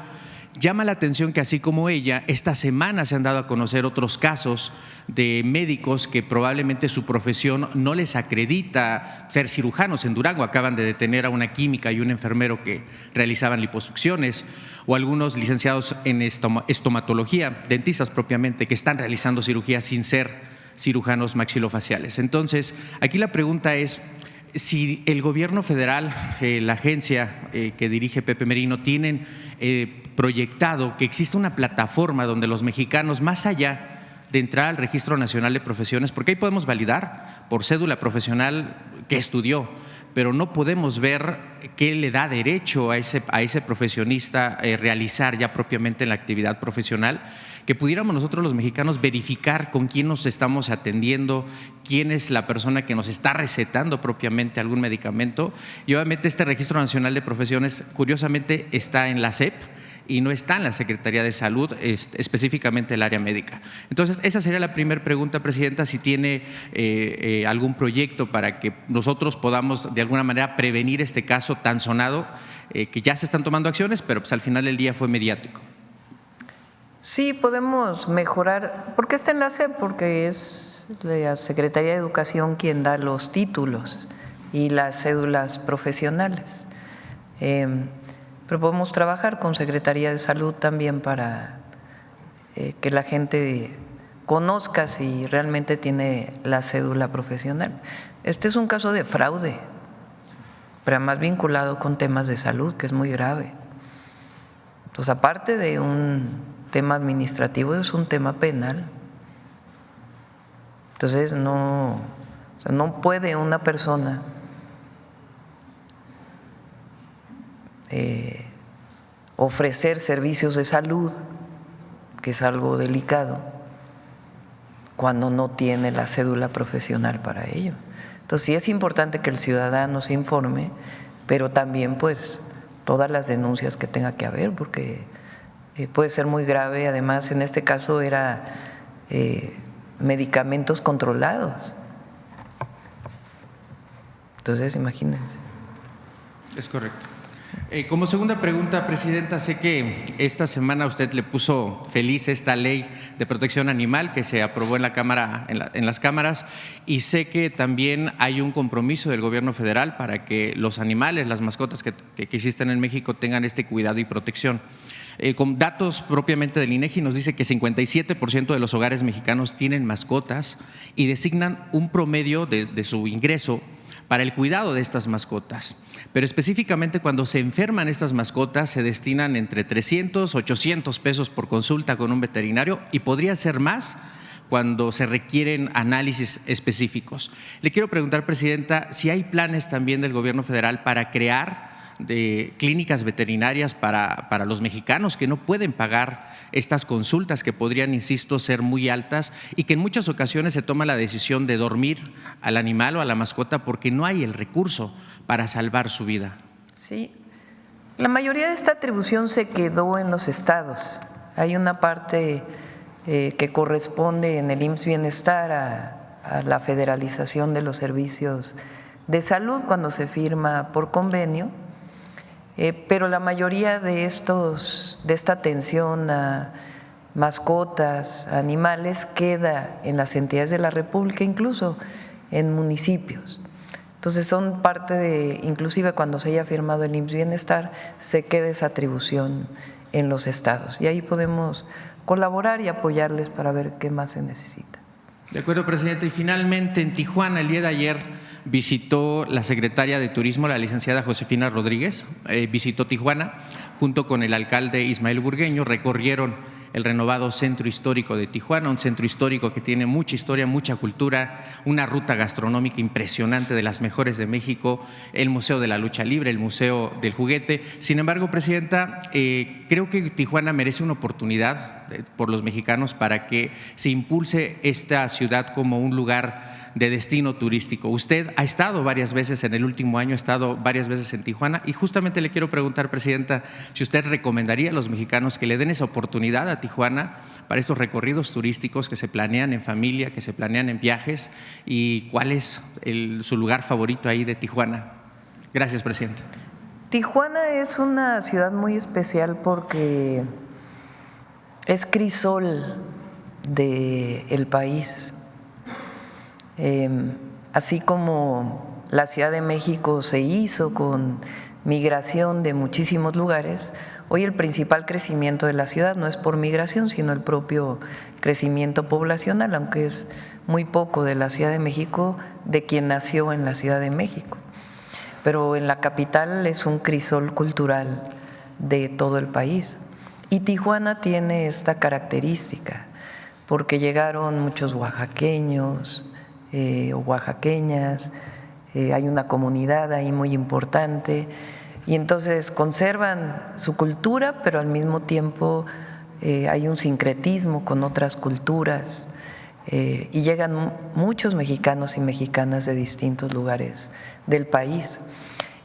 Speaker 7: llama la atención que así como ella, esta semana se han dado a conocer otros casos de médicos que probablemente su profesión no les acredita ser cirujanos. En Durango acaban de detener a una química y un enfermero que realizaban liposucciones, o algunos licenciados en estomatología, dentistas propiamente, que están realizando cirugías sin ser cirujanos maxilofaciales. Entonces, aquí la pregunta es si el gobierno federal, la agencia que dirige Pepe Merino, tienen proyectado que exista una plataforma donde los mexicanos, más allá de entrar al Registro Nacional de Profesiones, porque ahí podemos validar por cédula profesional que estudió, pero no podemos ver qué le da derecho a ese profesionista realizar ya propiamente la actividad profesional, que pudiéramos nosotros los mexicanos verificar con quién nos estamos atendiendo, quién es la persona que nos está recetando propiamente algún medicamento. Y obviamente este Registro Nacional de Profesiones, curiosamente, está en la SEP y no está en la Secretaría de Salud, específicamente el área médica. Entonces, esa sería la primera pregunta, Presidenta, si tiene algún proyecto para que nosotros podamos de alguna manera prevenir este caso tan sonado, que ya se están tomando acciones, pero pues al final del día fue mediático.
Speaker 1: Sí, podemos mejorar. ¿Por qué está en la SEP? Porque es la Secretaría de Educación quien da los títulos y las cédulas profesionales. Pero podemos trabajar con Secretaría de Salud también para que la gente conozca si realmente tiene la cédula profesional. Este es un caso de fraude, pero además vinculado con temas de salud, que es muy grave. Entonces, aparte de un tema administrativo, es un tema penal. Entonces, no puede una persona ofrecer servicios de salud, que es algo delicado, cuando no tiene la cédula profesional para ello. Entonces, sí es importante que el ciudadano se informe, pero también pues todas las denuncias que tenga que haber, porque puede ser muy grave. Además, en este caso era medicamentos controlados. Entonces, imagínense.
Speaker 7: Es correcto. Como segunda pregunta, Presidenta, sé que esta semana usted le puso feliz esta ley de protección animal que se aprobó en la Cámara, en las cámaras, y sé que también hay un compromiso del gobierno federal para que los animales, las mascotas que existen en México tengan este cuidado y protección. Con datos propiamente del INEGI nos dice que 57% de los hogares mexicanos tienen mascotas y designan un promedio de su ingreso para el cuidado de estas mascotas. Pero específicamente cuando se enferman estas mascotas se destinan entre 300, 800 pesos por consulta con un veterinario, y podría ser más cuando se requieren análisis específicos. Le quiero preguntar, Presidenta, si hay planes también del gobierno federal para crear de clínicas veterinarias para los mexicanos que no pueden pagar estas consultas, que podrían, insisto, ser muy altas, y que en muchas ocasiones se toma la decisión de dormir al animal o a la mascota porque no hay el recurso para salvar su vida.
Speaker 1: Sí, la mayoría de esta atribución se quedó en los estados. Hay una parte que corresponde en el IMSS Bienestar a la federalización de los servicios de salud cuando se firma por convenio. Pero la mayoría de esta atención a mascotas, animales, queda en las entidades de la República, incluso en municipios. Entonces son parte de, inclusive cuando se haya firmado el IMSS Bienestar, se queda esa atribución en los estados. Y ahí podemos colaborar y apoyarles para ver qué más se necesita.
Speaker 7: De acuerdo, Presidenta. Y finalmente, en Tijuana, el día de ayer visitó la secretaria de Turismo, la licenciada Josefina Rodríguez, visitó Tijuana junto con el alcalde Ismael Burgueño, recorrieron el renovado Centro Histórico de Tijuana, un centro histórico que tiene mucha historia, mucha cultura, una ruta gastronómica impresionante, de las mejores de México, el Museo de la Lucha Libre, el Museo del Juguete. Sin embargo, Presidenta, creo que Tijuana merece una oportunidad por los mexicanos para que se impulse esta ciudad como un lugar de destino turístico. Usted ha estado varias veces en el último año, ha estado varias veces en Tijuana y justamente le quiero preguntar, presidenta, si usted recomendaría a los mexicanos que le den esa oportunidad a Tijuana para estos recorridos turísticos que se planean en familia, que se planean en viajes, y cuál es su lugar favorito ahí de Tijuana. Gracias, presidenta.
Speaker 1: Tijuana es una ciudad muy especial porque es crisol del país. Así como la Ciudad de México se hizo con migración de muchísimos lugares, hoy el principal crecimiento de la ciudad no es por migración, sino el propio crecimiento poblacional, aunque es muy poco de la Ciudad de México, de quien nació en la Ciudad de México. Pero en la capital es un crisol cultural de todo el país. Y Tijuana tiene esta característica, porque llegaron muchos oaxaqueños o oaxaqueñas, hay una comunidad ahí muy importante, y entonces conservan su cultura, pero al mismo tiempo hay un sincretismo con otras culturas, y llegan muchos mexicanos y mexicanas de distintos lugares del país.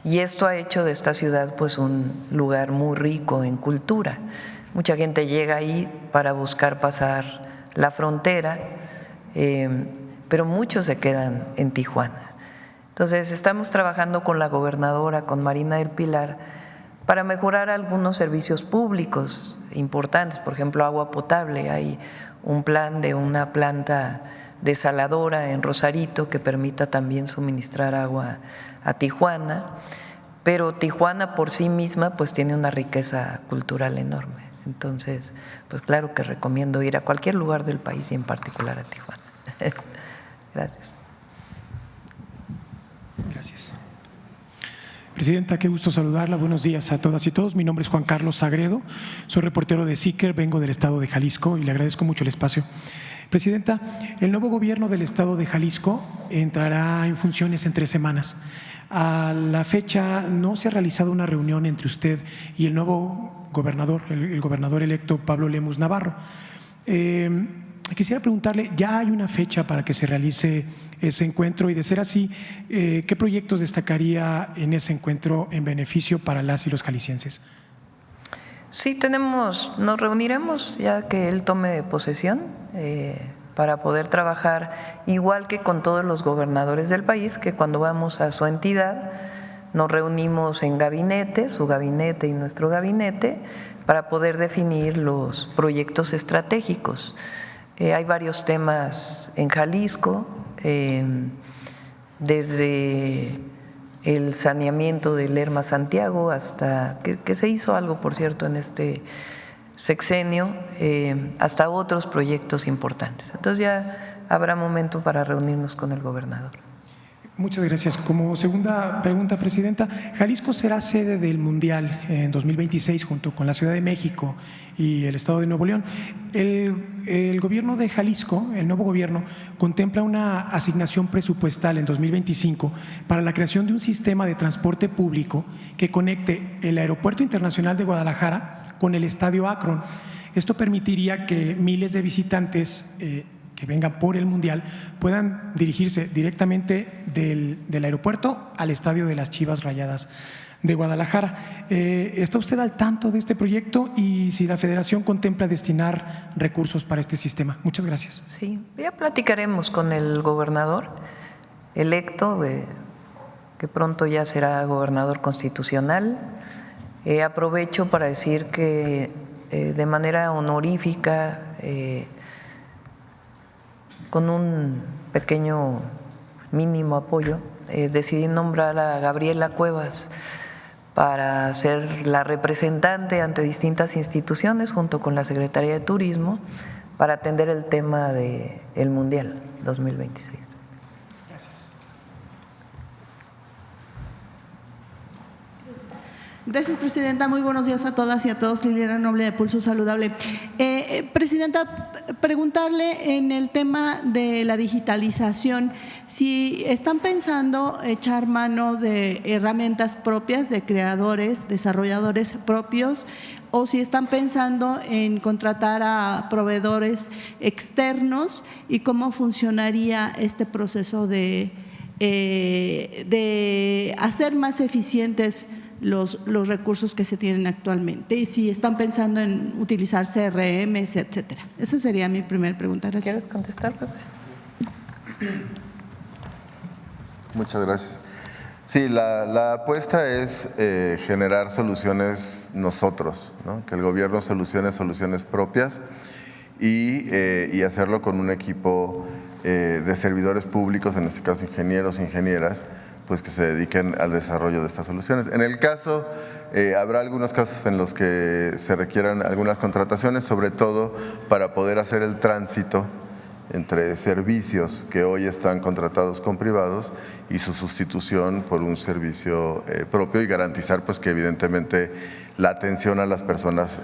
Speaker 1: Y esto ha hecho de esta ciudad pues un lugar muy rico en cultura. Mucha gente llega ahí para buscar pasar la frontera, pero muchos se quedan en Tijuana. Entonces estamos trabajando con la gobernadora, con Marina del Pilar, para mejorar algunos servicios públicos importantes, por ejemplo, agua potable. Hay un plan de una planta desaladora en Rosarito que permita también suministrar agua a Tijuana, pero Tijuana por sí misma pues tiene una riqueza cultural enorme. Entonces, pues claro que recomiendo ir a cualquier lugar del país y en particular a Tijuana. Gracias.
Speaker 8: Gracias. Presidenta, qué gusto saludarla. Buenos días a todas y todos. Mi nombre es Juan Carlos Sagredo, soy reportero de SICER, vengo del estado de Jalisco y le agradezco mucho el espacio. Presidenta, el nuevo gobierno del estado de Jalisco entrará en funciones en 3 semanas. A la fecha no se ha realizado una reunión entre usted y el nuevo gobernador, el gobernador electo Pablo Lemus Navarro. Quisiera preguntarle, ¿ya hay una fecha para que se realice ese encuentro? Y de ser así, ¿qué proyectos destacaría en ese encuentro en beneficio para las y los jaliscienses?
Speaker 1: Sí, nos reuniremos ya que él tome posesión para poder trabajar igual que con todos los gobernadores del país, que cuando vamos a su entidad nos reunimos en gabinete, su gabinete y nuestro gabinete, para poder definir los proyectos estratégicos. Hay varios temas en Jalisco, desde el saneamiento del Lerma Santiago hasta que se hizo algo, por cierto, en este sexenio, hasta otros proyectos importantes. Entonces ya habrá momento para reunirnos con el gobernador.
Speaker 8: Muchas gracias. Como segunda pregunta, presidenta, Jalisco será sede del Mundial en 2026 junto con la Ciudad de México y el Estado de Nuevo León. El gobierno de Jalisco, el nuevo gobierno, contempla una asignación presupuestal en 2025 para la creación de un sistema de transporte público que conecte el Aeropuerto Internacional de Guadalajara con el Estadio Akron. Esto permitiría que miles de visitantes que vengan por el Mundial puedan dirigirse directamente del aeropuerto al estadio de las Chivas Rayadas de Guadalajara. ¿Está usted al tanto de este proyecto y si la Federación contempla destinar recursos para este sistema? Muchas gracias.
Speaker 1: Sí, ya platicaremos con el gobernador electo, que pronto ya será gobernador constitucional. Aprovecho para decir que de manera honorífica, con un pequeño mínimo apoyo, decidí nombrar a Gabriela Cuevas para ser la representante ante distintas instituciones junto con la Secretaría de Turismo para atender el tema del Mundial 2026.
Speaker 8: Gracias.
Speaker 9: Gracias, Presidenta. Muy buenos días a todas y a todos. Liliana Noble de Pulso Saludable. Presidenta, preguntarle en el tema de la digitalización, si están pensando echar mano de herramientas propias de creadores, desarrolladores propios, o si están pensando en contratar a proveedores externos y cómo funcionaría este proceso de hacer más eficientes los recursos que se tienen actualmente, y si están pensando en utilizar CRMs, etcétera. Esa sería mi primera pregunta. Gracias.
Speaker 1: ¿Quieres contestar, Pepe?
Speaker 2: Muchas gracias. Sí, la apuesta es generar soluciones nosotros, ¿no? Que el gobierno solucione soluciones propias y hacerlo con un equipo de servidores públicos, en este caso ingenieros e ingenieras, pues que se dediquen al desarrollo de estas soluciones. En el caso, habrá algunos casos en los que se requieran algunas contrataciones, sobre todo para poder hacer el tránsito entre servicios que hoy están contratados con privados y su sustitución por un servicio propio, y garantizar pues que evidentemente la atención a las personas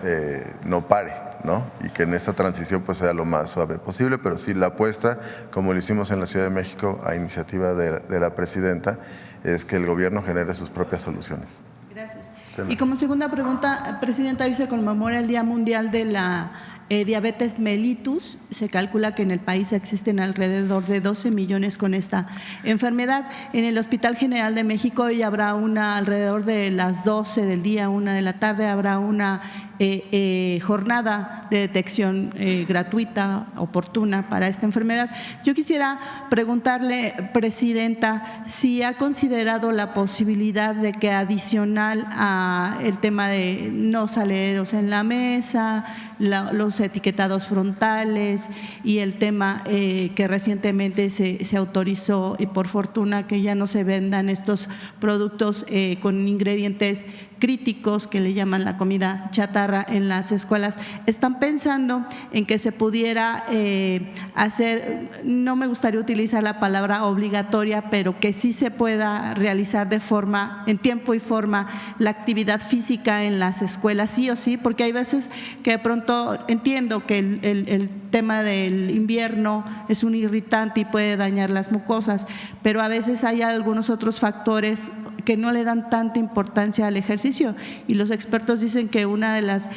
Speaker 2: no pare, ¿no? Y que en esta transición pues sea lo más suave posible, pero sí la apuesta, como lo hicimos en la Ciudad de México a iniciativa de la Presidenta, es que el gobierno genere sus propias soluciones.
Speaker 9: Gracias. Y como segunda pregunta, Presidenta, hoy se conmemora el Día Mundial de la diabetes mellitus. Se calcula que en el país existen alrededor de 12 millones con esta enfermedad. En el Hospital General de México hoy habrá alrededor de las 12 del día, 1 de la tarde, habrá una jornada de detección gratuita, oportuna para esta enfermedad. Yo quisiera preguntarle, Presidenta, si ha considerado la posibilidad de que adicional a el tema de no saleros en la mesa, los etiquetados frontales y el tema que recientemente se autorizó, y por fortuna que ya no se vendan estos productos con ingredientes críticos que le llaman la comida chatarra en las escuelas, ¿están pensando en que se pudiera hacer, no me gustaría utilizar la palabra obligatoria, pero que sí se pueda realizar en tiempo y forma la actividad física en las escuelas, sí o sí? Porque hay veces que de pronto entiendo que el tema del invierno es un irritante y puede dañar las mucosas, pero a veces hay algunos otros factores que no le dan tanta importancia al ejercicio, y los expertos dicen que una de las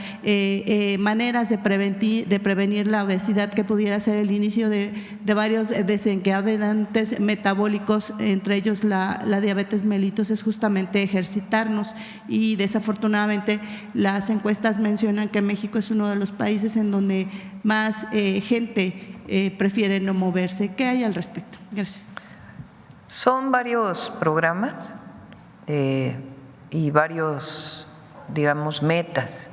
Speaker 9: maneras de prevenir la obesidad, que pudiera ser el inicio de varios desencadenantes metabólicos, entre ellos la diabetes mellitus, es justamente ejercitarnos, y desafortunadamente las encuestas mencionan que México es uno de los países en donde más gente prefiere no moverse. ¿Qué hay al respecto? Gracias.
Speaker 1: Son varios programas y varios, digamos, metas.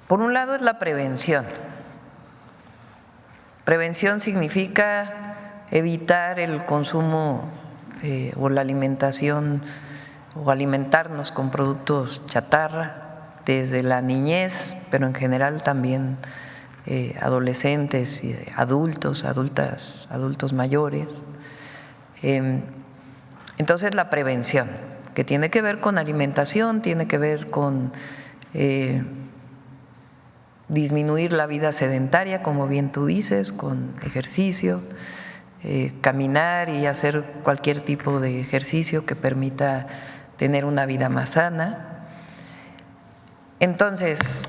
Speaker 1: Por un lado es la prevención. Prevención significa evitar el consumo o la alimentación o alimentarnos con productos chatarra desde la niñez, pero en general también adolescentes y adultos mayores. Entonces la prevención, que tiene que ver con alimentación, tiene que ver con disminuir la vida sedentaria, como bien tú dices, con ejercicio, caminar y hacer cualquier tipo de ejercicio que permita tener una vida más sana. Entonces,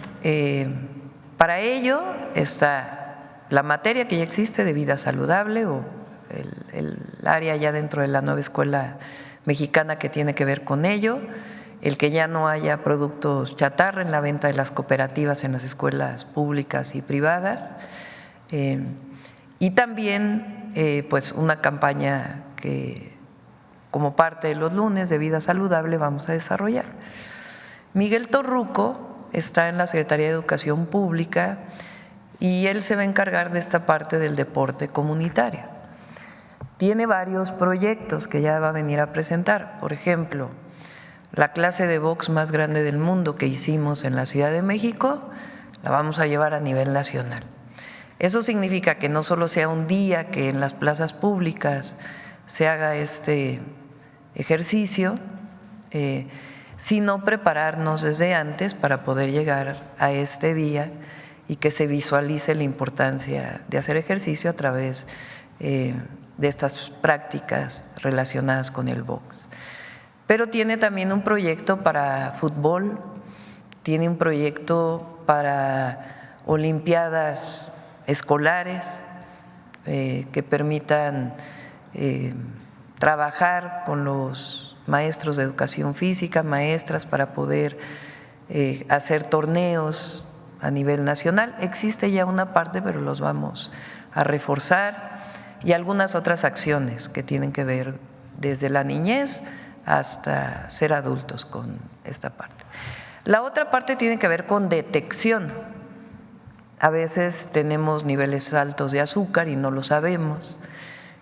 Speaker 1: para ello está la materia que ya existe de vida saludable, o el área ya dentro de la nueva escuela mexicana que tiene que ver con ello, el que ya no haya productos chatarra en la venta de las cooperativas en las escuelas públicas y privadas, y también pues una campaña que como parte de los lunes de vida saludable vamos a desarrollar. Miguel Torruco está en la Secretaría de Educación Pública y él se va a encargar de esta parte del deporte comunitario. Tiene varios proyectos que ya va a venir a presentar. Por ejemplo, la clase de box más grande del mundo que hicimos en la Ciudad de México, la vamos a llevar a nivel nacional. Eso significa que no solo sea un día que en las plazas públicas se haga este ejercicio, sino prepararnos desde antes para poder llegar a este día y que se visualice la importancia de hacer ejercicio a través de estas prácticas relacionadas con el box. Pero tiene también un proyecto para fútbol, tiene un proyecto para olimpiadas escolares que permitan trabajar con los maestros de educación física, maestras, para poder hacer torneos a nivel nacional. Existe ya una parte, pero los vamos a reforzar, y algunas otras acciones que tienen que ver desde la niñez hasta ser adultos con esta parte. La otra parte tiene que ver con detección. A veces tenemos niveles altos de azúcar y no lo sabemos,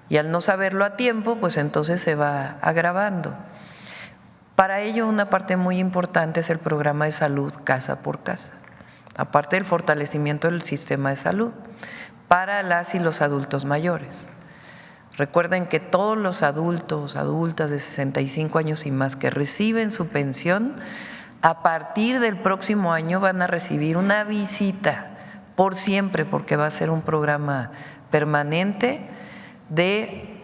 Speaker 1: y al no saberlo a tiempo, pues entonces se va agravando. Para ello, una parte muy importante es el programa de salud casa por casa, aparte del fortalecimiento del sistema de salud para las y los adultos mayores. Recuerden que todos los adultos, adultas de 65 años y más que reciben su pensión, a partir del próximo año van a recibir una visita por siempre, porque va a ser un programa permanente de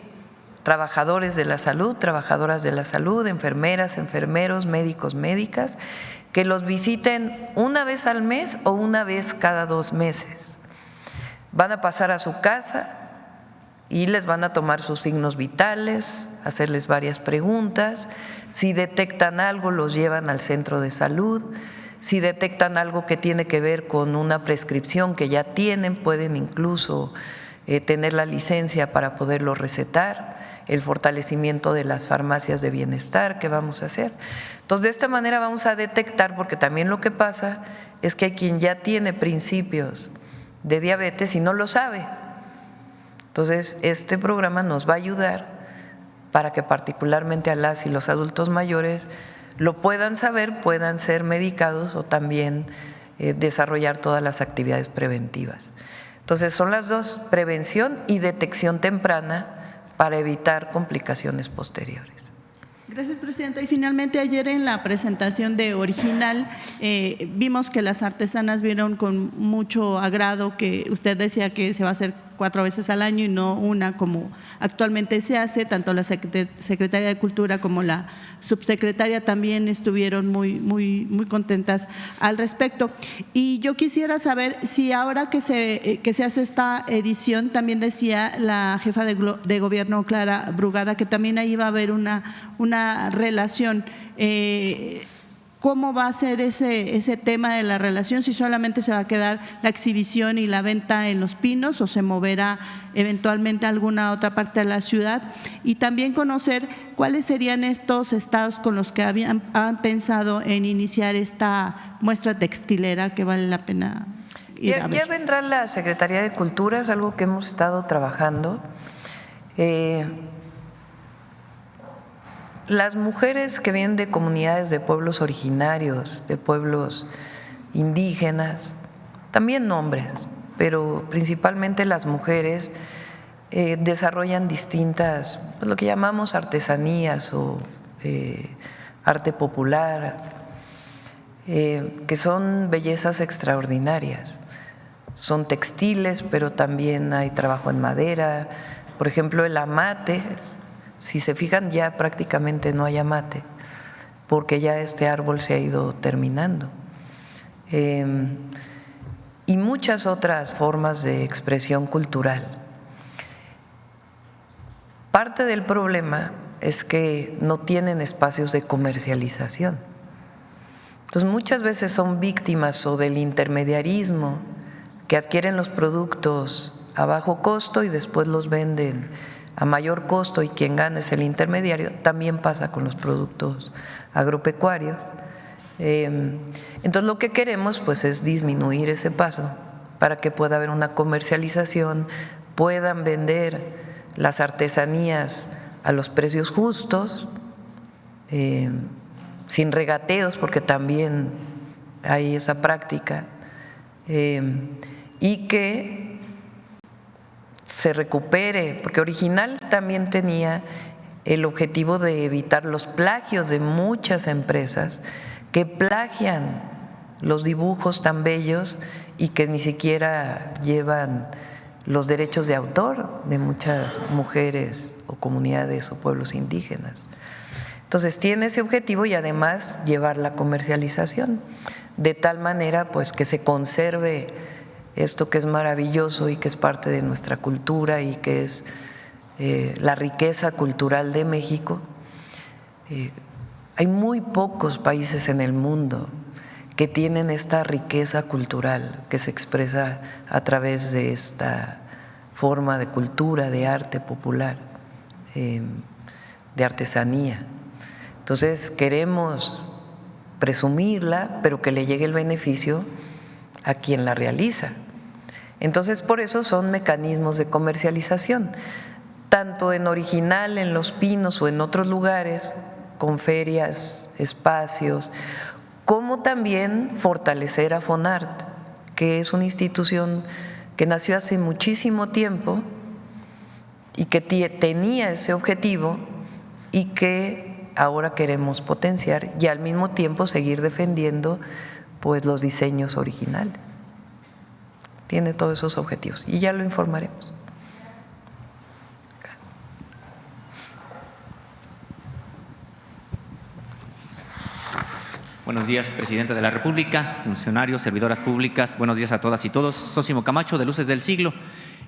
Speaker 1: trabajadores de la salud, trabajadoras de la salud, enfermeras, enfermeros, médicos, médicas, que los visiten una vez al mes o una vez cada 2 meses. Van a pasar a su casa y les van a tomar sus signos vitales, hacerles varias preguntas. Si detectan algo, los llevan al centro de salud. Si detectan algo que tiene que ver con una prescripción que ya tienen, pueden incluso tener la licencia para poderlo recetar. El fortalecimiento de las farmacias de bienestar que vamos a hacer. Entonces, de esta manera vamos a detectar, porque también lo que pasa es que hay quien ya tiene principios de diabetes y no lo sabe. Entonces, este programa nos va a ayudar para que particularmente a las y los adultos mayores lo puedan saber, puedan ser medicados o también desarrollar todas las actividades preventivas. Entonces, son las dos, prevención y detección temprana, para evitar complicaciones posteriores.
Speaker 9: Gracias, Presidenta. Y finalmente, ayer en la presentación de Original vimos que las artesanas vieron con mucho agrado que usted decía que se va a hacer 4 veces al año y no una como actualmente se hace. Tanto la Secretaría de Cultura como la subsecretaria también estuvieron muy contentas al respecto. Y yo quisiera saber si ahora que se hace esta edición, también decía la jefa de gobierno, Clara Brugada, que también ahí va a haber una relación. ¿Cómo va a ser ese tema de la relación? Si solamente se va a quedar la exhibición y la venta en Los Pinos o se moverá eventualmente a alguna otra parte de la ciudad. Y también conocer cuáles serían estos estados con los que han pensado en iniciar esta muestra textilera que vale la pena ir a ver.
Speaker 1: Ya vendrá la Secretaría de Cultura, es algo que hemos estado trabajando. Las mujeres que vienen de comunidades de pueblos originarios, de pueblos indígenas, también hombres, pero principalmente las mujeres desarrollan distintas, pues lo que llamamos artesanías o arte popular, que son bellezas extraordinarias. Son textiles, pero también hay trabajo en madera. Por ejemplo, el amate. Si se fijan, ya prácticamente no hay amate, porque ya este árbol se ha ido terminando. Y muchas otras formas de expresión cultural. Parte del problema es que no tienen espacios de comercialización. Entonces, muchas veces son víctimas o del intermediarismo, que adquieren los productos a bajo costo y después los venden a mayor costo, y quien gana es el intermediario. También pasa con los productos agropecuarios. Entonces, lo que queremos pues es disminuir ese paso para que pueda haber una comercialización, puedan vender las artesanías a los precios justos, sin regateos, porque también hay esa práctica, y que se recupere, porque Original también tenía el objetivo de evitar los plagios de muchas empresas que plagian los dibujos tan bellos y que ni siquiera llevan los derechos de autor de muchas mujeres o comunidades o pueblos indígenas. Entonces tiene ese objetivo y además llevar la comercialización de tal manera pues que se conserve esto que es maravilloso y que es parte de nuestra cultura y que es la riqueza cultural de México. Hay muy pocos países en el mundo que tienen esta riqueza cultural que se expresa a través de esta forma de cultura, de arte popular, de artesanía. Entonces queremos presumirla, pero que le llegue el beneficio a quien la realiza. Entonces por eso son mecanismos de comercialización, tanto en Original, en Los Pinos o en otros lugares, con ferias, espacios, como también fortalecer a FONART, que es una institución que nació hace muchísimo tiempo y que tenía ese objetivo y que ahora queremos potenciar y al mismo tiempo seguir defendiendo pues los diseños originales. Tiene todos esos objetivos y ya lo informaremos.
Speaker 10: Buenos días, Presidenta de la República, funcionarios, servidoras públicas, buenos días a todas y todos. Sósimo Camacho, de Luces del Siglo.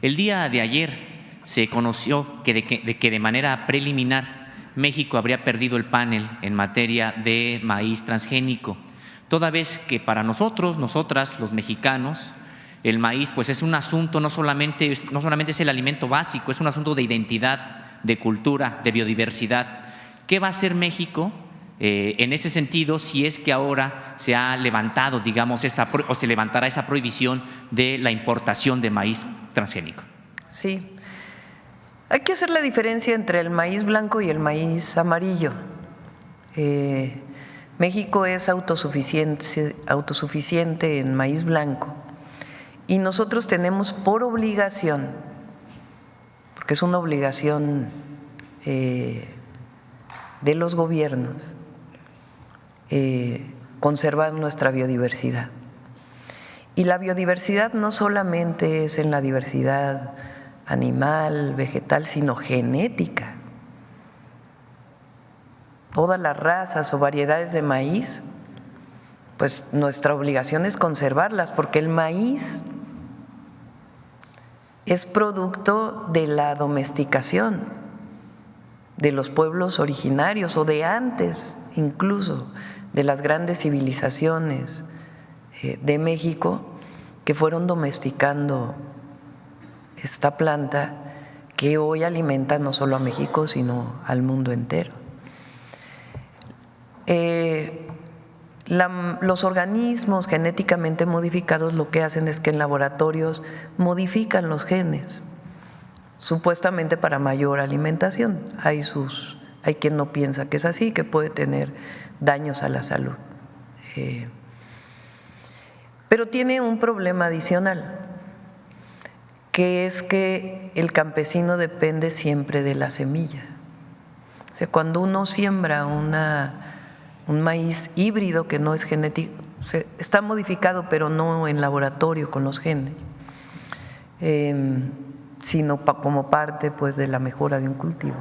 Speaker 10: El día de ayer se conoció que de manera preliminar México habría perdido el panel en materia de maíz transgénico, toda vez que para nosotros, nosotras, los mexicanos, el maíz pues es un asunto, no solamente es el alimento básico, es un asunto de identidad, de cultura, de biodiversidad. ¿Qué va a hacer México en ese sentido si es que ahora se ha levantado, digamos, o se levantará esa prohibición de la importación de maíz transgénico?
Speaker 1: Sí. Hay que hacer la diferencia entre el maíz blanco y el maíz amarillo. México es autosuficiente en maíz blanco y nosotros tenemos por obligación, porque es una obligación de los gobiernos, conservar nuestra biodiversidad. Y la biodiversidad no solamente es en la diversidad animal, vegetal, sino genética. Todas las razas o variedades de maíz, pues nuestra obligación es conservarlas, porque el maíz es producto de la domesticación de los pueblos originarios o de antes incluso de las grandes civilizaciones de México que fueron domesticando esta planta que hoy alimenta no solo a México sino al mundo entero. Los organismos genéticamente modificados lo que hacen es que en laboratorios modifican los genes, supuestamente para mayor alimentación. Hay quien no piensa que es así, que puede tener daños a la salud. Pero tiene un problema adicional, que es que el campesino depende siempre de la semilla. O sea, cuando uno siembra un maíz híbrido que no es genético, está modificado pero no en laboratorio con los genes, sino como parte pues de la mejora de un cultivo,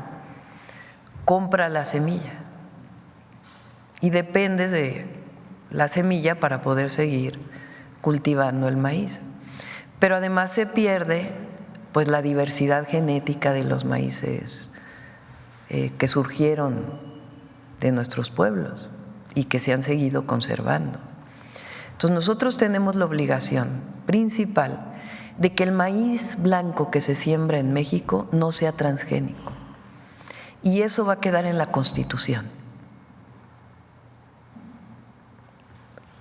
Speaker 1: compra la semilla y depende de la semilla para poder seguir cultivando el maíz. Pero además se pierde pues la diversidad genética de los maíces que surgieron de nuestros pueblos y que se han seguido conservando. Entonces nosotros tenemos la obligación principal de que el maíz blanco que se siembra en México no sea transgénico. Y eso va a quedar en la Constitución.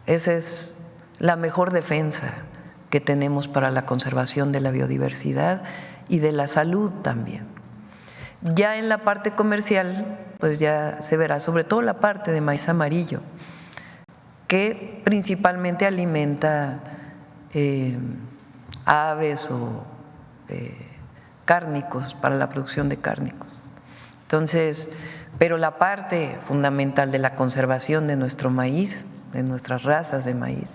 Speaker 1: Esa es la mejor defensa que tenemos para la conservación de la biodiversidad y de la salud también. Ya en la parte comercial, pues ya se verá, sobre todo la parte de maíz amarillo, que principalmente alimenta aves o cárnicos, para la producción de cárnicos. Entonces, pero la parte fundamental de la conservación de nuestro maíz, de nuestras razas de maíz,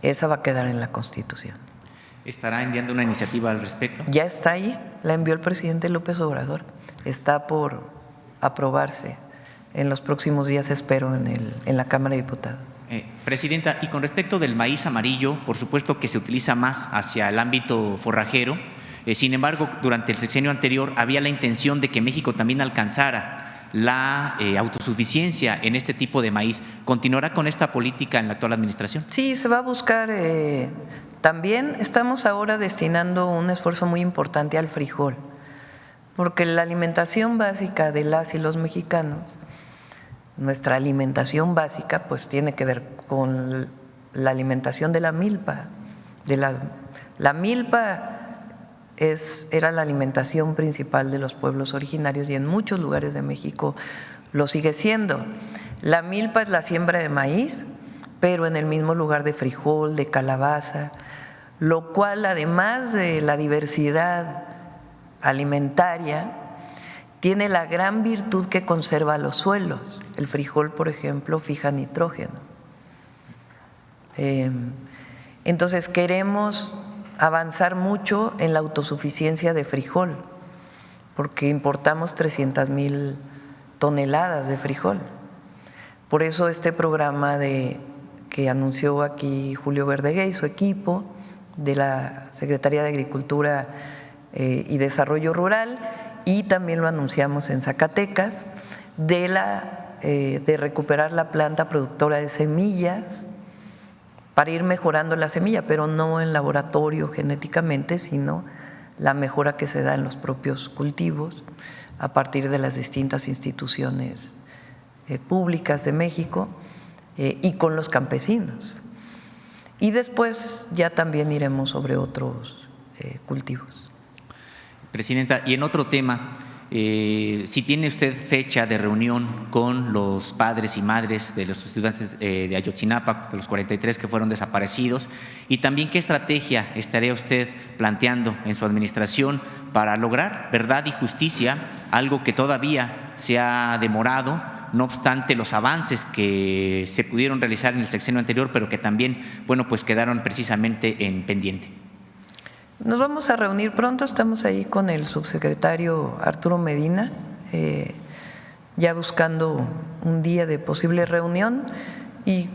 Speaker 1: esa va a quedar en la Constitución.
Speaker 10: ¿Estará enviando una iniciativa al respecto?
Speaker 1: Ya está ahí, la envió el presidente López Obrador. Está por aprobarse en los próximos días, espero, en la Cámara de Diputados.
Speaker 10: Presidenta, y con respecto del maíz amarillo, por supuesto que se utiliza más hacia el ámbito forrajero. Sin embargo, durante el sexenio anterior había la intención de que México también alcanzara la autosuficiencia en este tipo de maíz. ¿Continuará con esta política en la actual administración?
Speaker 1: Sí, se va a buscar. También estamos ahora destinando un esfuerzo muy importante al frijol, porque la alimentación básica de las y los mexicanos, nuestra alimentación básica, pues tiene que ver con la alimentación de la milpa. La milpa era la alimentación principal de los pueblos originarios y en muchos lugares de México lo sigue siendo. La milpa es la siembra de maíz, pero en el mismo lugar de frijol, de calabaza, lo cual, además de la diversidad alimentaria, tiene la gran virtud que conserva los suelos. El frijol, por ejemplo, fija nitrógeno. Entonces queremos avanzar mucho en la autosuficiencia de frijol, porque importamos 300,000 toneladas de frijol. Por eso este programa que anunció aquí Julio Verdeguer y su equipo de la Secretaría de Agricultura y Desarrollo Rural, y también lo anunciamos en Zacatecas, de recuperar la planta productora de semillas para ir mejorando la semilla, pero no en laboratorio genéticamente, sino la mejora que se da en los propios cultivos a partir de las distintas instituciones públicas de México y con los campesinos. Y después ya también iremos sobre otros cultivos.
Speaker 10: Presidenta, y en otro tema, si tiene usted fecha de reunión con los padres y madres de los estudiantes de Ayotzinapa, de los 43 que fueron desaparecidos, y también qué estrategia estaría usted planteando en su administración para lograr verdad y justicia, algo que todavía se ha demorado, no obstante los avances que se pudieron realizar en el sexenio anterior, pero que también, bueno, pues quedaron precisamente en pendiente.
Speaker 1: Nos vamos a reunir pronto, estamos ahí con el subsecretario Arturo Medina, ya buscando un día de posible reunión, y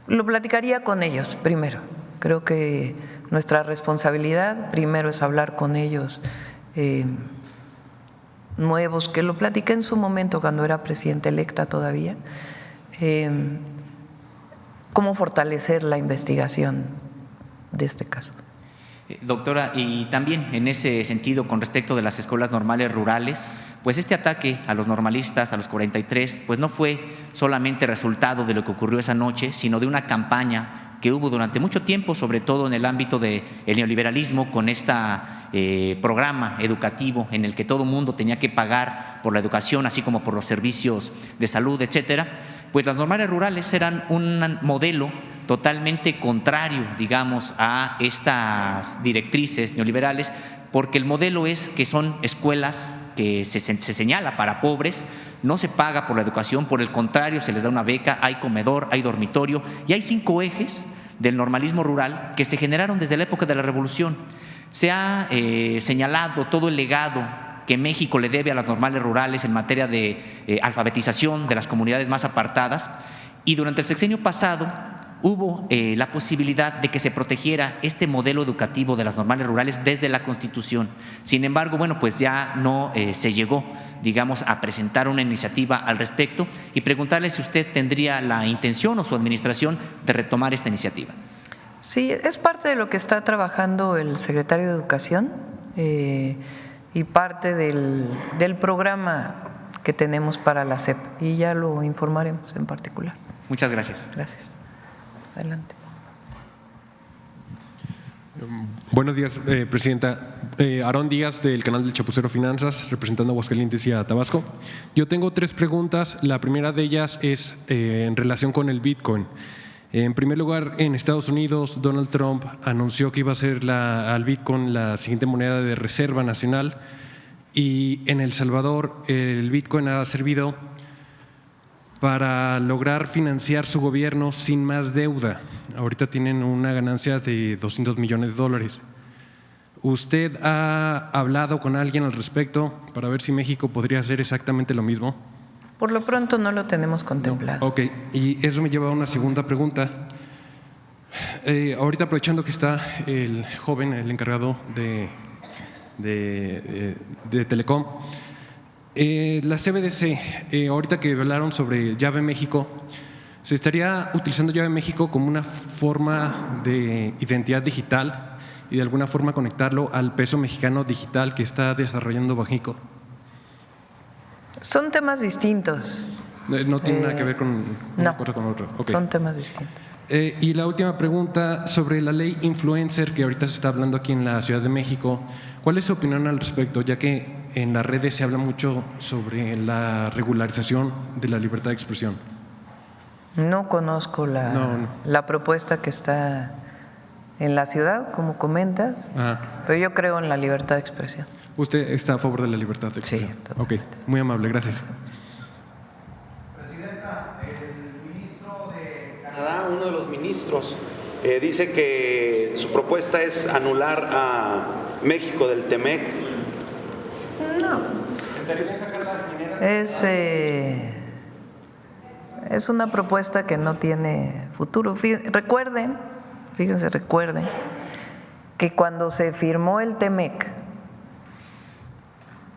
Speaker 1: lo platicaría con ellos primero. Creo que nuestra responsabilidad primero es hablar con ellos nuevos, que lo platiqué en su momento cuando era presidenta electa todavía, cómo fortalecer la investigación de este caso.
Speaker 10: Doctora, y también en ese sentido, con respecto de las escuelas normales rurales, pues este ataque a los normalistas, a los 43, pues no fue solamente resultado de lo que ocurrió esa noche, sino de una campaña que hubo durante mucho tiempo, sobre todo en el ámbito del neoliberalismo, con este programa educativo en el que todo mundo tenía que pagar por la educación, así como por los servicios de salud, etcétera. Pues las normales rurales eran un modelo totalmente contrario, digamos, a estas directrices neoliberales, porque el modelo es que son escuelas que se señala para pobres, no se paga por la educación, por el contrario, se les da una beca, hay comedor, hay dormitorio, y hay 5 ejes del normalismo rural que se generaron desde la época de la Revolución. Se ha señalado todo el legado que México le debe a las normales rurales en materia de alfabetización de las comunidades más apartadas, y durante el sexenio pasado hubo la posibilidad de que se protegiera este modelo educativo de las normales rurales desde la Constitución. Sin embargo, bueno, pues ya no se llegó, digamos, a presentar una iniciativa al respecto, y preguntarle si usted tendría la intención o su administración de retomar esta iniciativa.
Speaker 1: Sí, es parte de lo que está trabajando el secretario de Educación y parte del programa que tenemos para la SEP, y ya lo informaremos en particular.
Speaker 10: Muchas gracias.
Speaker 1: Gracias. Adelante.
Speaker 11: Buenos días, Presidenta. Aarón Díaz, del canal del Chapucero Finanzas, representando a Aguascalientes y a Tabasco. Yo tengo 3 preguntas. La primera de ellas es en relación con el Bitcoin. En primer lugar, en Estados Unidos, Donald Trump anunció que iba a ser al Bitcoin la siguiente moneda de reserva nacional, y en El Salvador el Bitcoin ha servido para lograr financiar su gobierno sin más deuda. Ahorita tienen una ganancia de $200 millones. ¿Usted ha hablado con alguien al respecto para ver si México podría hacer exactamente lo mismo?
Speaker 1: Por lo pronto no lo tenemos contemplado.
Speaker 11: No. Ok, y eso me lleva a una segunda pregunta. Ahorita aprovechando que está el joven, el encargado de Telecom, la CBDC, ahorita que hablaron sobre Llave México, ¿se estaría utilizando Llave México como una forma de identidad digital y de alguna forma conectarlo al peso mexicano digital que está desarrollando Banxico?
Speaker 1: Son temas distintos.
Speaker 11: No tiene nada que ver con una cosa con otra. Okay.
Speaker 1: Son temas distintos.
Speaker 11: Y la última pregunta sobre la ley influencer que ahorita se está hablando aquí en la Ciudad de México. ¿Cuál es su opinión al respecto? Ya que en las redes se habla mucho sobre la regularización de la libertad de expresión.
Speaker 1: No conozco la propuesta que está en la ciudad, como comentas, pero yo creo en la libertad de expresión.
Speaker 11: ¿Usted está a favor de la libertad de expresión?
Speaker 1: Sí, totalmente.
Speaker 11: Ok, muy amable, gracias.
Speaker 12: Presidenta, el ministro de Canadá, uno de los ministros, dice que su propuesta es anular a México del TEMEC.
Speaker 1: No. Es una propuesta que no tiene futuro. Recuerden que cuando se firmó el TEMEC,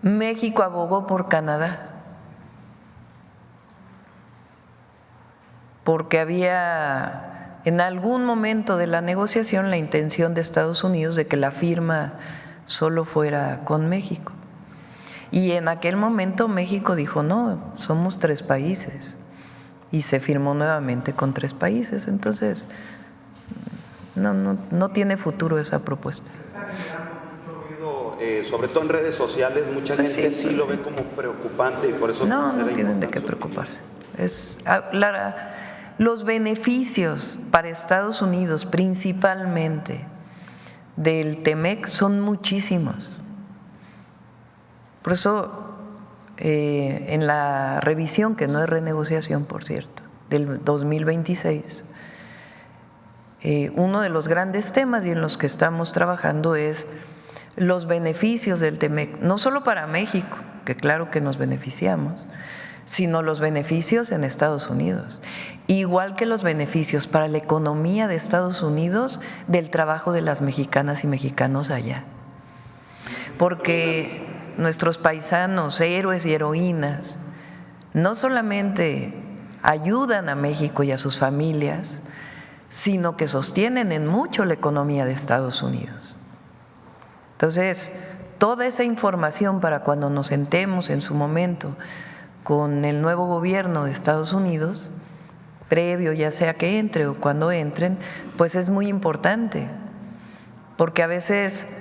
Speaker 1: México abogó por Canadá, porque había en algún momento de la negociación la intención de Estados Unidos de que la firma solo fuera con México. Y en aquel momento México dijo, no, somos 3 países. Y se firmó nuevamente con 3 países. Entonces, no tiene futuro esa propuesta.
Speaker 12: Está generando mucho ruido, sobre todo en redes sociales. Mucha gente sí lo ve como preocupante y por eso…
Speaker 1: No tienen de qué preocuparse. Los beneficios para Estados Unidos, principalmente del TEMEC, son muchísimos. Por eso, en la revisión, que no es renegociación, por cierto, del 2026, uno de los grandes temas y en los que estamos trabajando es los beneficios del TEMEC, no solo para México, que claro que nos beneficiamos, sino los beneficios en Estados Unidos, igual que los beneficios para la economía de Estados Unidos del trabajo de las mexicanas y mexicanos allá. Porque nuestros paisanos, héroes y heroínas, no solamente ayudan a México y a sus familias, sino que sostienen en mucho la economía de Estados Unidos. Entonces, toda esa información para cuando nos sentemos en su momento con el nuevo gobierno de Estados Unidos, previo ya sea que entre o cuando entren, pues es muy importante, porque a veces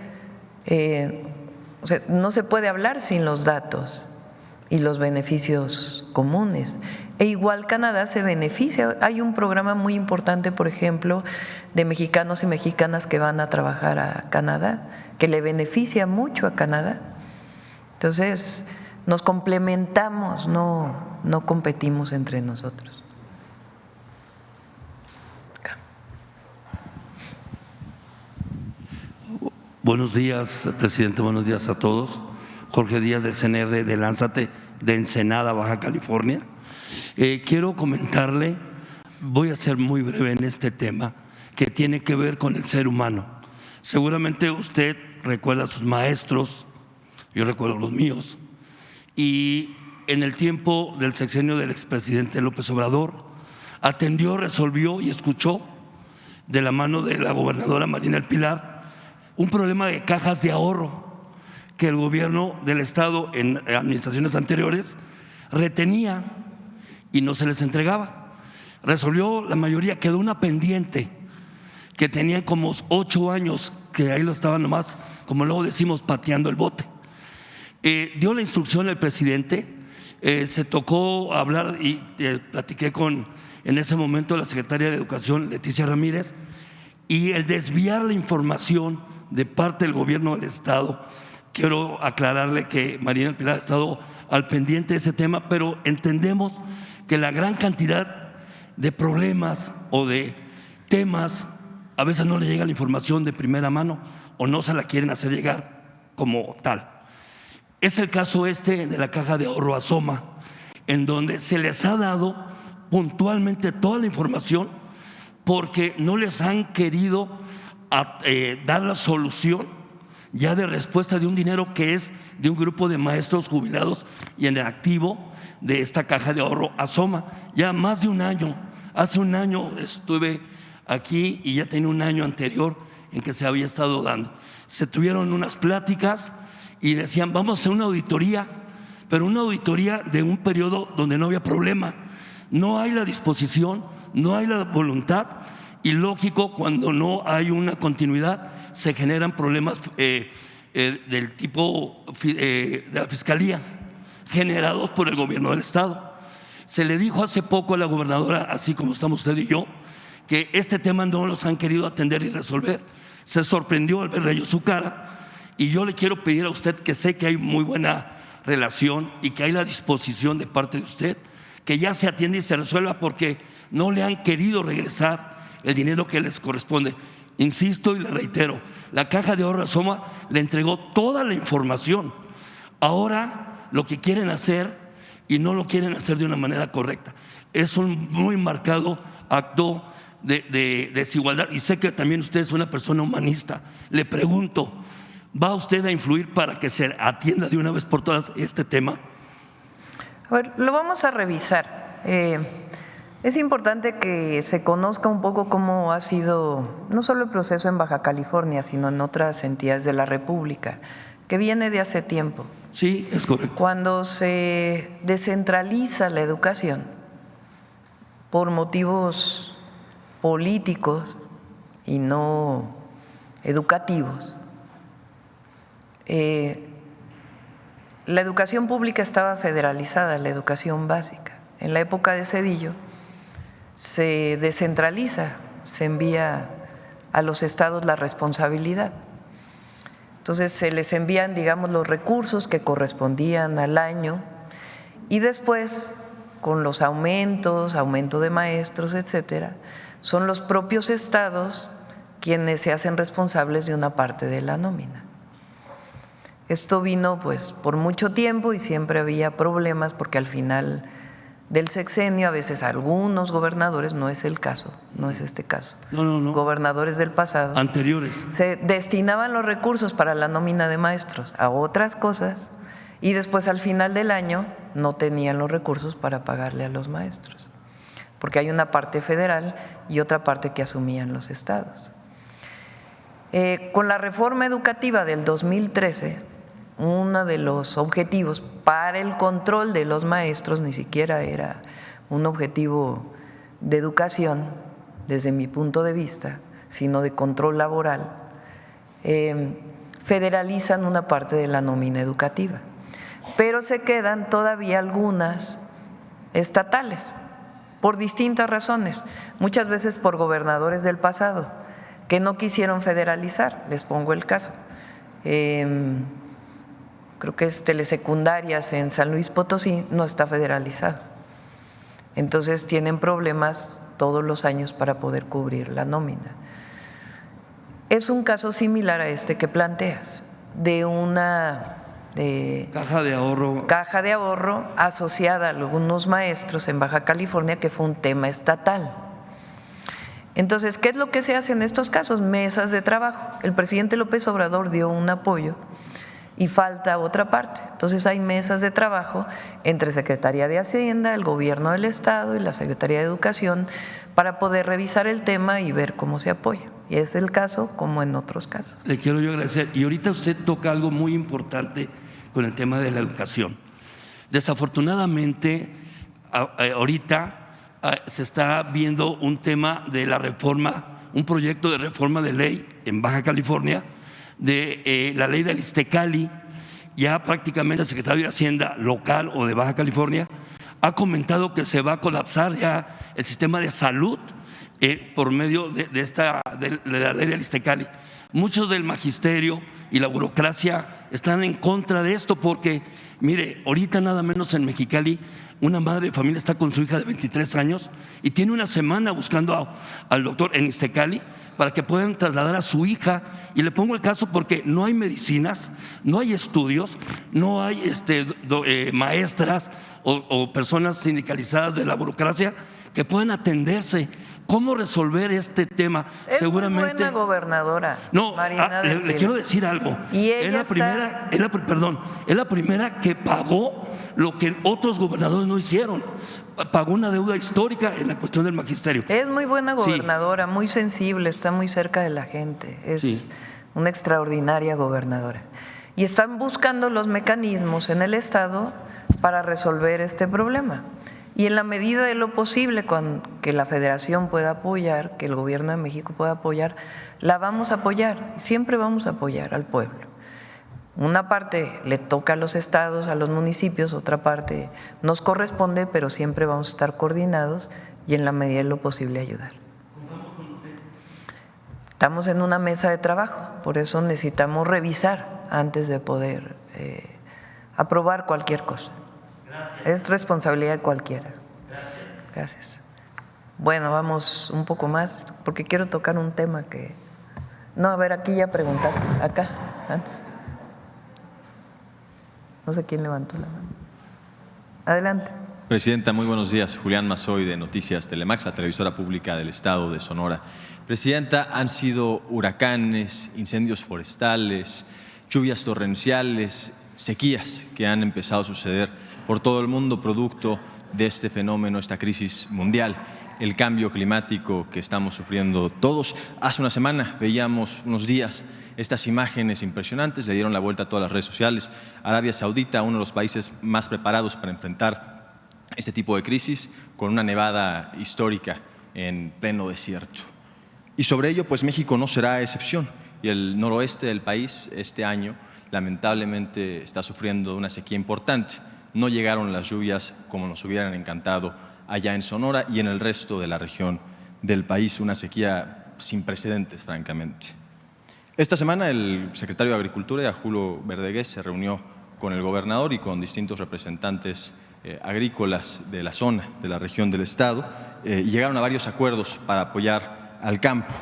Speaker 1: no se puede hablar sin los datos y los beneficios comunes. E igual Canadá se beneficia. Hay un programa muy importante, por ejemplo, de mexicanos y mexicanas que van a trabajar a Canadá, que le beneficia mucho a Canadá. Entonces, nos complementamos, no competimos entre nosotros.
Speaker 13: Buenos días, presidente, buenos días a todos. Jorge Díaz de CNR de Lánzate, de Ensenada, Baja California. Quiero comentarle, voy a ser muy breve en este tema, que tiene que ver con el ser humano. Seguramente usted recuerda a sus maestros, yo recuerdo los míos, y en el tiempo del sexenio del expresidente López Obrador, atendió, resolvió y escuchó de la mano de la gobernadora Marina del Pilar un problema de cajas de ahorro que el gobierno del estado en administraciones anteriores retenía y no se les entregaba. Resolvió la mayoría, quedó una pendiente que tenían como 8 años, que ahí lo estaban nomás, como luego decimos, pateando el bote. Dio la instrucción el presidente, se tocó hablar y platiqué con, en ese momento, la secretaria de Educación, Leticia Ramírez, y el desviar la información de parte del gobierno del estado, quiero aclararle que Marina del Pilar ha estado al pendiente de ese tema, pero entendemos que la gran cantidad de problemas o de temas a veces no le llega la información de primera mano o no se la quieren hacer llegar como tal. Es el caso de la Caja de Ahorro Asoma, en donde se les ha dado puntualmente toda la información porque no les han querido dar la solución ya de respuesta de un dinero que es de un grupo de maestros jubilados y en el activo de esta Caja de Ahorro Asoma. Ya más de un año, hace un año estuve aquí y ya tenía un año anterior en que se había estado dando. Se tuvieron unas pláticas y decían, vamos a hacer una auditoría, pero una auditoría de un periodo donde no había problema. No hay la disposición, no hay la voluntad y lógico, cuando no hay una continuidad se generan problemas del tipo de la Fiscalía generados por el gobierno del Estado. Se le dijo hace poco a la gobernadora, así como estamos usted y yo, que este tema no los han querido atender y resolver. Se sorprendió al verle yo su cara y yo le quiero pedir a usted, que sé que hay muy buena relación y que hay la disposición de parte de usted, que ya se atienda y se resuelva porque no le han querido regresar el dinero que les corresponde. Insisto y le reitero, la Caja de Ahorro Asoma le entregó toda la información. Ahora lo que quieren hacer, y no lo quieren hacer de una manera correcta, es un muy marcado acto de desigualdad. Y sé que también usted es una persona humanista. Le pregunto, ¿va usted a influir para que se atienda de una vez por todas este tema?
Speaker 1: A ver, lo vamos a revisar. Es importante que se conozca un poco cómo ha sido no solo el proceso en Baja California, sino en otras entidades de la República, que viene de hace tiempo.
Speaker 13: Sí, es correcto.
Speaker 1: Cuando se descentraliza la educación por motivos políticos y no educativos, la educación pública estaba federalizada, la educación básica. En la época de Zedillo se descentraliza, se envía a los estados la responsabilidad. Entonces se les envían, digamos, los recursos que correspondían al año y después, con los aumentos, aumento de maestros, etcétera, son los propios estados quienes se hacen responsables de una parte de la nómina. Esto vino pues por mucho tiempo y siempre había problemas porque al final del sexenio a veces algunos gobernadores, no es el caso, no es este caso,
Speaker 13: no.
Speaker 1: Gobernadores del pasado
Speaker 13: anteriores
Speaker 1: se destinaban los recursos para la nómina de maestros a otras cosas y después al final del año no tenían los recursos para pagarle a los maestros, porque hay una parte federal y otra parte que asumían los estados. Con la reforma educativa del 2013, uno de los objetivos para el control de los maestros ni siquiera era un objetivo de educación desde mi punto de vista, sino de control laboral, federalizan una parte de la nómina educativa, pero se quedan todavía algunas estatales por distintas razones, muchas veces por gobernadores del pasado que no quisieron federalizar. Les pongo el caso. Creo que es Telesecundarias en San Luis Potosí, no está federalizado. Entonces tienen problemas todos los años para poder cubrir la nómina. Es un caso similar a este que planteas, de una
Speaker 13: caja de ahorro
Speaker 1: asociada a algunos maestros en Baja California, que fue un tema estatal. Entonces, ¿qué es lo que se hace en estos casos? Mesas de trabajo. El presidente López Obrador dio un apoyo y falta otra parte. Entonces hay mesas de trabajo entre Secretaría de Hacienda, el Gobierno del Estado y la Secretaría de Educación para poder revisar el tema y ver cómo se apoya. Y es el caso como en otros casos.
Speaker 13: Le quiero yo agradecer. Y ahorita usted toca algo muy importante con el tema de la educación. Desafortunadamente, ahorita se está viendo un tema de la reforma, un proyecto de reforma de ley en Baja California, de la ley del Iztecali. Ya prácticamente el secretario de Hacienda local o de Baja California ha comentado que se va a colapsar ya el sistema de salud por medio de la ley del Iztecali. Muchos del magisterio y la burocracia están en contra de esto, porque, mire, ahorita nada menos en Mexicali, una madre de familia está con su hija de 23 años y tiene una semana buscando al doctor en Iztecali para que puedan trasladar a su hija. Y le pongo el caso porque no hay medicinas, no hay estudios, no hay maestras o personas sindicalizadas de la burocracia que puedan atenderse. ¿Cómo resolver este tema?
Speaker 1: Es
Speaker 13: seguramente
Speaker 1: muy buena gobernadora.
Speaker 13: No,
Speaker 1: Marina
Speaker 13: le quiero decir algo.
Speaker 1: Y
Speaker 13: es
Speaker 1: ella
Speaker 13: la primera que pagó lo que otros gobernadores no hicieron. Pagó una deuda histórica en la cuestión del magisterio.
Speaker 1: Es muy buena gobernadora, muy sensible, está muy cerca de la gente. Es una extraordinaria gobernadora. Y están buscando los mecanismos en el Estado para resolver este problema. Y en la medida de lo posible, que la Federación pueda apoyar, que el Gobierno de México pueda apoyar, la vamos a apoyar. Siempre vamos a apoyar al pueblo. Una parte le toca a los estados, a los municipios, otra parte nos corresponde, pero siempre vamos a estar coordinados y en la medida de lo posible ayudar. Estamos en una mesa de trabajo, por eso necesitamos revisar antes de poder aprobar cualquier cosa. Es responsabilidad de cualquiera. Gracias. Bueno, vamos un poco más, porque quiero tocar un tema que… No, a ver, aquí ya preguntaste, acá, antes. No sé quién levantó la mano. Adelante.
Speaker 14: Presidenta, muy buenos días. Julián Mazoy, de Noticias Telemax, la televisora pública del Estado de Sonora. Presidenta, han sido huracanes, incendios forestales, lluvias torrenciales, sequías que han empezado a suceder por todo el mundo, producto de este fenómeno, esta crisis mundial, el cambio climático que estamos sufriendo todos. Hace una semana veíamos unos días estas imágenes impresionantes, le dieron la vuelta a todas las redes sociales. Arabia Saudita, uno de los países más preparados para enfrentar este tipo de crisis, con una nevada histórica en pleno desierto. Y sobre ello, pues México no será excepción. Y el noroeste del país este año, lamentablemente, está sufriendo una sequía importante. No llegaron las lluvias como nos hubieran encantado allá en Sonora y en el resto de la región del país, una sequía sin precedentes, francamente. Esta semana el secretario de Agricultura, Julio Verdegués, se reunió con el gobernador y con distintos representantes agrícolas de la zona, de la región del Estado, y llegaron a varios acuerdos para apoyar al campo.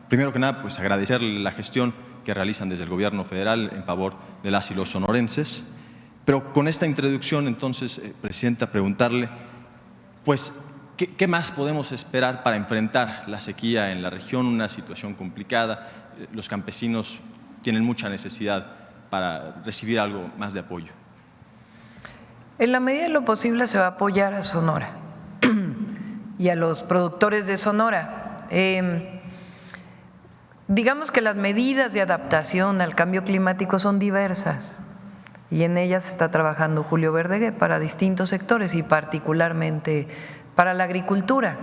Speaker 14: Primero que nada, pues agradecerle la gestión que realizan desde el gobierno federal en favor de las y los sonorenses. Pero con esta introducción, entonces, Presidenta, preguntarle, pues, ¿qué más podemos esperar para enfrentar la sequía en la región? Una situación complicada, los campesinos tienen mucha necesidad para recibir algo más de apoyo.
Speaker 1: En la medida de lo posible se va a apoyar a Sonora y a los productores de Sonora. Digamos que las medidas de adaptación al cambio climático son diversas. Y en ellas está trabajando Julio Verdegué para distintos sectores y particularmente para la agricultura.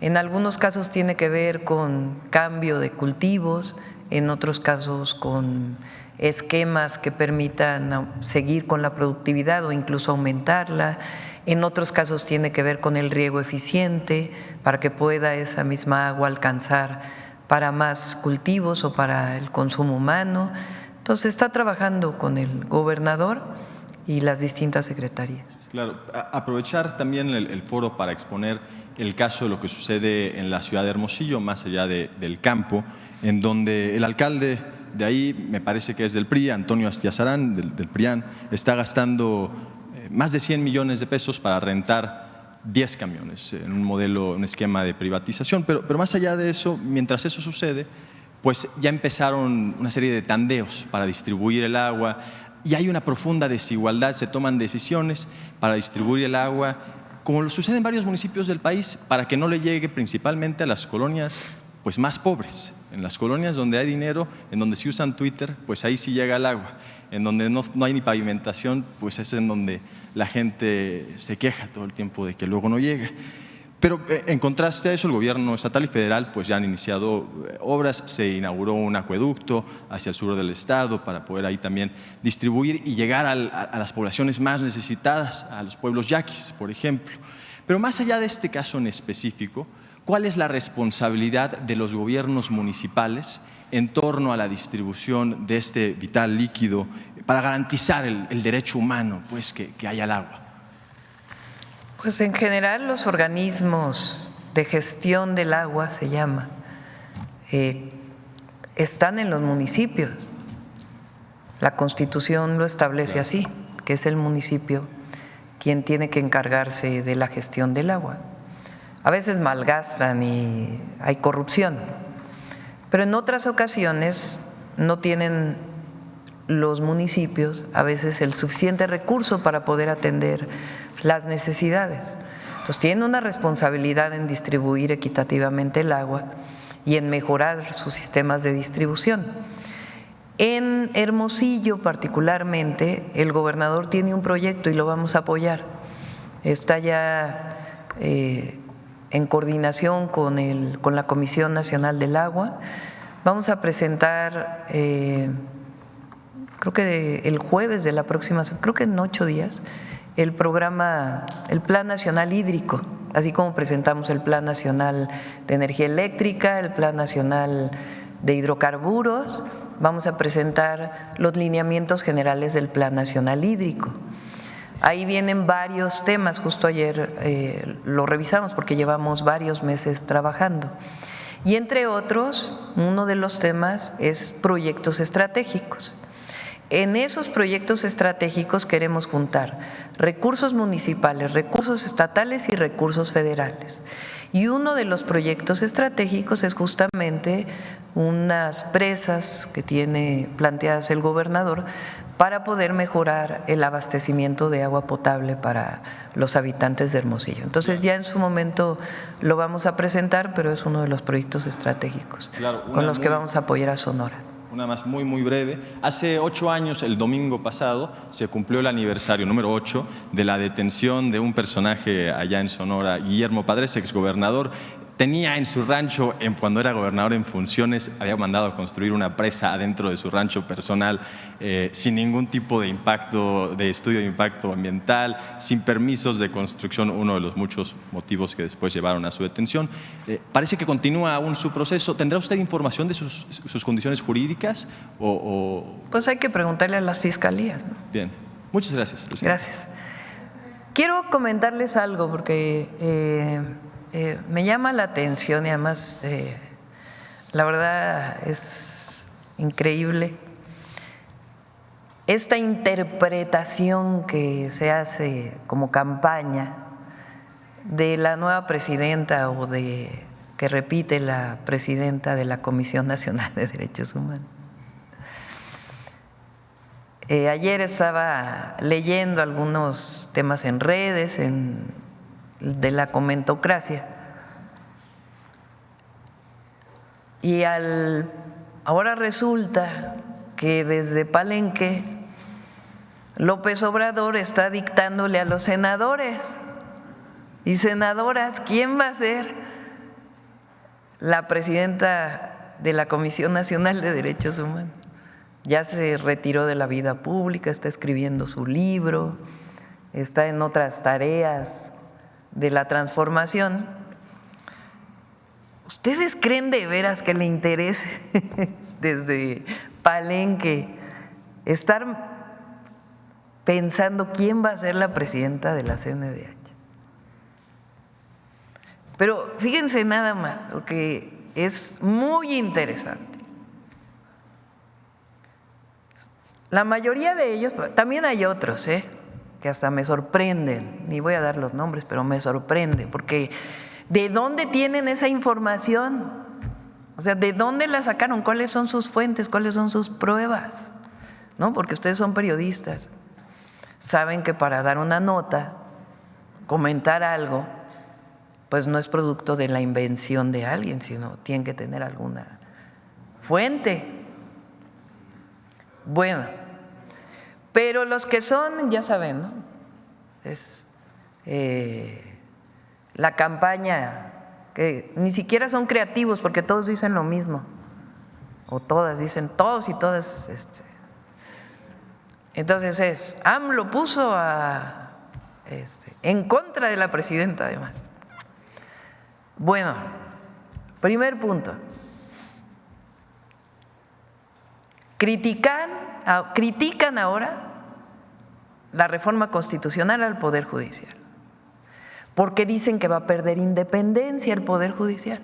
Speaker 1: En algunos casos tiene que ver con cambio de cultivos, en otros casos con esquemas que permitan seguir con la productividad o incluso aumentarla. En otros casos tiene que ver con el riego eficiente para que pueda esa misma agua alcanzar para más cultivos o para el consumo humano. Entonces está trabajando con el gobernador y las distintas secretarías.
Speaker 14: Claro, aprovechar también el foro para exponer el caso de lo que sucede en la ciudad de Hermosillo, más allá del campo, en donde el alcalde de ahí, me parece que es del PRI, Antonio Astiazarán, del PRIAN, está gastando más de 100 millones de pesos para rentar 10 camiones en un modelo, un esquema de privatización. Pero más allá de eso, mientras eso sucede, pues ya empezaron una serie de tandeos para distribuir el agua y hay una profunda desigualdad, se toman decisiones para distribuir el agua, como lo sucede en varios municipios del país, para que no le llegue principalmente a las colonias pues más pobres. En las colonias donde hay dinero, en donde se usan Twitter, pues ahí sí llega el agua. En donde no hay ni pavimentación, pues es en donde la gente se queja todo el tiempo de que luego no llega. Pero en contraste a eso, el gobierno estatal y federal pues ya han iniciado obras, se inauguró un acueducto hacia el sur del estado para poder ahí también distribuir y llegar a las poblaciones más necesitadas, a los pueblos yaquis, por ejemplo. Pero más allá de este caso en específico, ¿cuál es la responsabilidad de los gobiernos municipales en torno a la distribución de este vital líquido para garantizar el derecho humano, pues, que haya el agua?
Speaker 1: Pues en general los organismos de gestión del agua, se llama, están en los municipios. La Constitución lo establece así, que es el municipio quien tiene que encargarse de la gestión del agua. A veces malgastan y hay corrupción, pero en otras ocasiones no tienen los municipios a veces el suficiente recurso para poder atender las necesidades. Entonces tienen una responsabilidad en distribuir equitativamente el agua y en mejorar sus sistemas de distribución. En Hermosillo particularmente, el gobernador tiene un proyecto y lo vamos a apoyar. Está ya en coordinación con la Comisión Nacional del Agua. Vamos a presentar, creo que el jueves de la próxima semana, creo que en 8 días, el programa, el Plan Nacional Hídrico, así como presentamos el Plan Nacional de Energía Eléctrica, el Plan Nacional de Hidrocarburos, vamos a presentar los lineamientos generales del Plan Nacional Hídrico. Ahí vienen varios temas, justo ayer lo revisamos porque llevamos varios meses trabajando. Y entre otros, uno de los temas es proyectos estratégicos. En esos proyectos estratégicos queremos juntar recursos municipales, recursos estatales y recursos federales. Y uno de los proyectos estratégicos es justamente unas presas que tiene planteadas el gobernador para poder mejorar el abastecimiento de agua potable para los habitantes de Hermosillo. Entonces ya en su momento lo vamos a presentar, pero es uno de los proyectos estratégicos con los que vamos a apoyar a Sonora.
Speaker 14: Una más muy breve. Hace 8 años, el domingo pasado, se cumplió el aniversario número 8 de la detención de un personaje allá en Sonora, Guillermo Padres, exgobernador. Tenía en su rancho, cuando era gobernador en funciones, había mandado a construir una presa adentro de su rancho personal sin ningún tipo de impacto, de estudio de impacto ambiental, sin permisos de construcción, uno de los muchos motivos que después llevaron a su detención. Parece que continúa aún su proceso. ¿Tendrá usted información de sus condiciones jurídicas?
Speaker 1: Pues hay que preguntarle a las fiscalías, ¿no?
Speaker 14: Bien, muchas gracias, presidente.
Speaker 1: Gracias. Quiero comentarles algo porque me llama la atención y además la verdad es increíble esta interpretación que se hace como campaña de la nueva presidenta o que repite la presidenta de la Comisión Nacional de Derechos Humanos. Ayer estaba leyendo algunos temas en redes, de la comentocracia, y ahora resulta que desde Palenque López Obrador está dictándole a los senadores y senadoras quién va a ser la presidenta de la Comisión Nacional de Derechos Humanos. Ya se retiró de la vida pública, está escribiendo su libro, está en otras tareas de la transformación. ¿Ustedes creen de veras que le interese desde Palenque estar pensando quién va a ser la presidenta de la CNDH? Pero fíjense nada más, porque es muy interesante. La mayoría de ellos, también hay otros, que hasta me sorprenden, ni voy a dar los nombres, pero me sorprende, porque ¿de dónde tienen esa información? O sea, ¿de dónde la sacaron? ¿Cuáles son sus fuentes? ¿Cuáles son sus pruebas? ¿No? Porque ustedes son periodistas, saben que para dar una nota, comentar algo, pues no es producto de la invención de alguien, sino tienen que tener alguna fuente. Bueno, pero los que son, ya saben, ¿no? Es la campaña, que ni siquiera son creativos porque todos dicen lo mismo, o todas dicen, todos y todas. Entonces AMLO puso en contra de la presidenta además. Bueno, Primer punto. Critican ahora la reforma constitucional al Poder Judicial, porque dicen que va a perder independencia el Poder Judicial.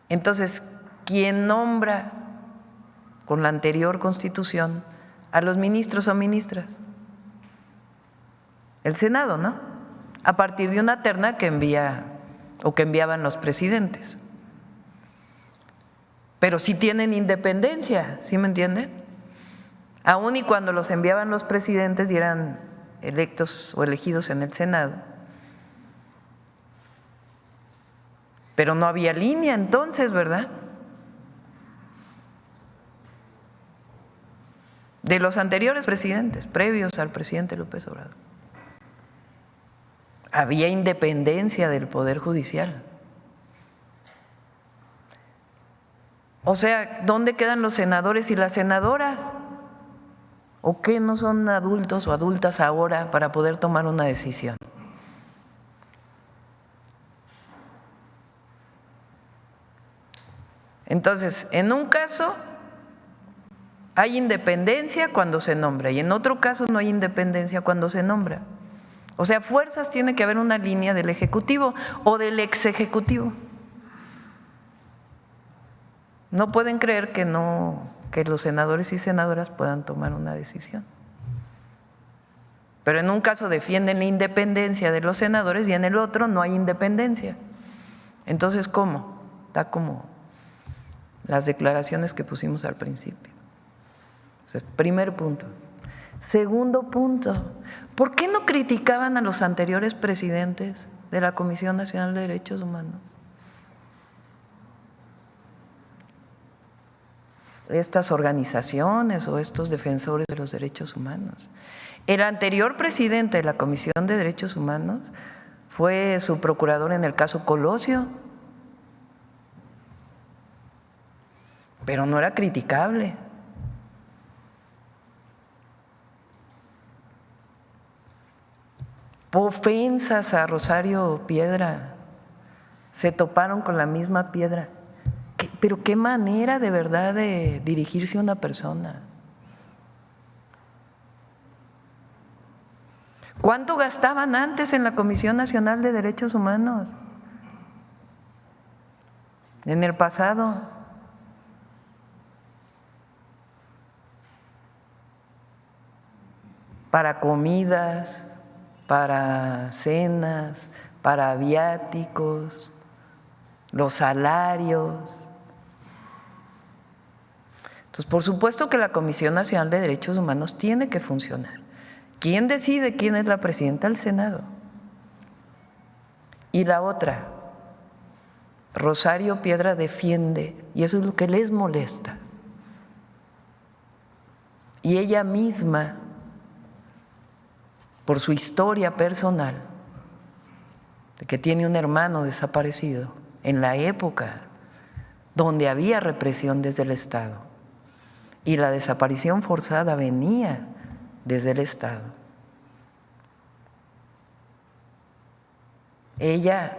Speaker 1: Entonces, ¿quién nombra con la anterior Constitución a los ministros o ministras? El Senado, ¿no? A partir de una terna que enviaban los presidentes. Pero sí tienen independencia, ¿sí me entienden? Aún y cuando los enviaban los presidentes y eran electos o elegidos en el Senado. Pero no había línea entonces, ¿verdad? De los anteriores presidentes, previos al presidente López Obrador. Había independencia del Poder Judicial. O sea, ¿dónde quedan los senadores y las senadoras? ¿O qué no son adultos o adultas ahora para poder tomar una decisión? Entonces, en un caso hay independencia cuando se nombra y en otro caso no hay independencia cuando se nombra. O sea, fuerzas tiene que haber una línea del Ejecutivo o del ex Ejecutivo. No pueden creer que los senadores y senadoras puedan tomar una decisión. Pero en un caso defienden la independencia de los senadores y en el otro no hay independencia. Entonces, ¿cómo? Está como las declaraciones que pusimos al principio. Ese es el primer punto. Segundo punto, ¿por qué no criticaban a los anteriores presidentes de la Comisión Nacional de Derechos Humanos? Estas organizaciones o estos defensores de los derechos humanos. El anterior presidente de la Comisión de Derechos Humanos fue su procurador en el caso Colosio, pero no era criticable. Ofensas a Rosario Piedra, se toparon con la misma piedra. Pero qué manera de verdad de dirigirse a una persona. ¿Cuánto gastaban antes en la Comisión Nacional de Derechos Humanos? En el pasado. Para comidas, para cenas, para viáticos, los salarios. Entonces, por supuesto que la Comisión Nacional de Derechos Humanos tiene que funcionar. ¿Quién decide quién es la presidenta del Senado? Y la otra, Rosario Piedra defiende, y eso es lo que les molesta. Y ella misma, por su historia personal, de que tiene un hermano desaparecido en la época donde había represión desde el Estado y la desaparición forzada venía desde el Estado. Ella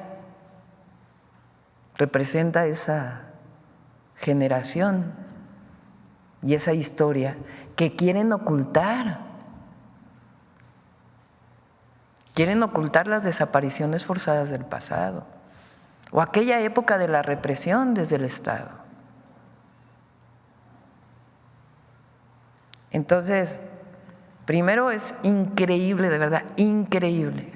Speaker 1: representa esa generación y esa historia que quieren ocultar. Quieren ocultar las desapariciones forzadas del pasado o aquella época de la represión desde el Estado. Entonces, primero es increíble, de verdad, increíble.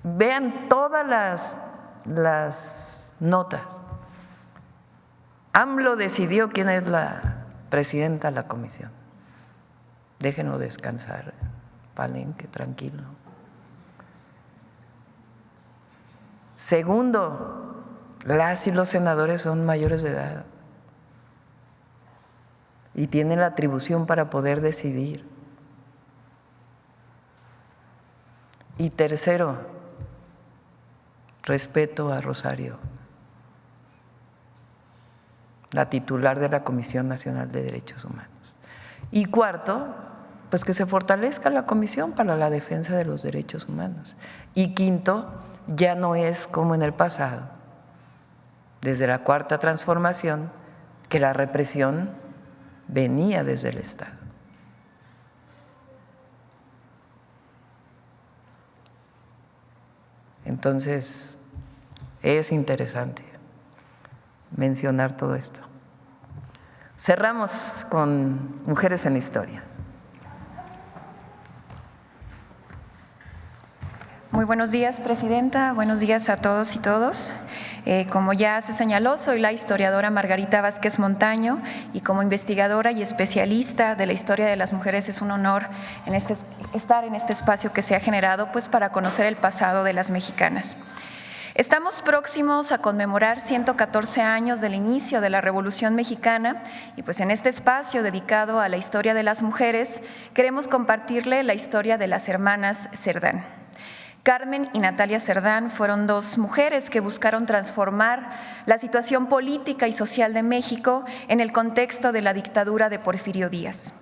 Speaker 1: Vean todas las notas. AMLO decidió quién es la presidenta de la comisión. Déjenlo descansar. Palenque, tranquilo. Segundo, las y los senadores son mayores de edad y tienen la atribución para poder decidir. Y tercero, respeto a Rosario, la titular de la Comisión Nacional de Derechos Humanos. Y cuarto, pues que se fortalezca la Comisión para la Defensa de los Derechos Humanos. Y quinto, ya no es como en el pasado, desde la Cuarta Transformación, que la represión venía desde el Estado. Entonces, es interesante mencionar todo esto. Cerramos con Mujeres en la Historia.
Speaker 15: Muy buenos días, Presidenta. Buenos días a todos y todos. Como ya se señaló, soy la historiadora Margarita Vázquez Montaño y como investigadora y especialista de la historia de las mujeres es un honor estar en este espacio que se ha generado pues, para conocer el pasado de las mexicanas. Estamos próximos a conmemorar 114 años del inicio de la Revolución Mexicana y pues en este espacio dedicado a la historia de las mujeres queremos compartirle la historia de las hermanas Cerdán. Carmen y Natalia Cerdán fueron dos mujeres que buscaron transformar la situación política y social de México en el contexto de la dictadura de Porfirio Díaz.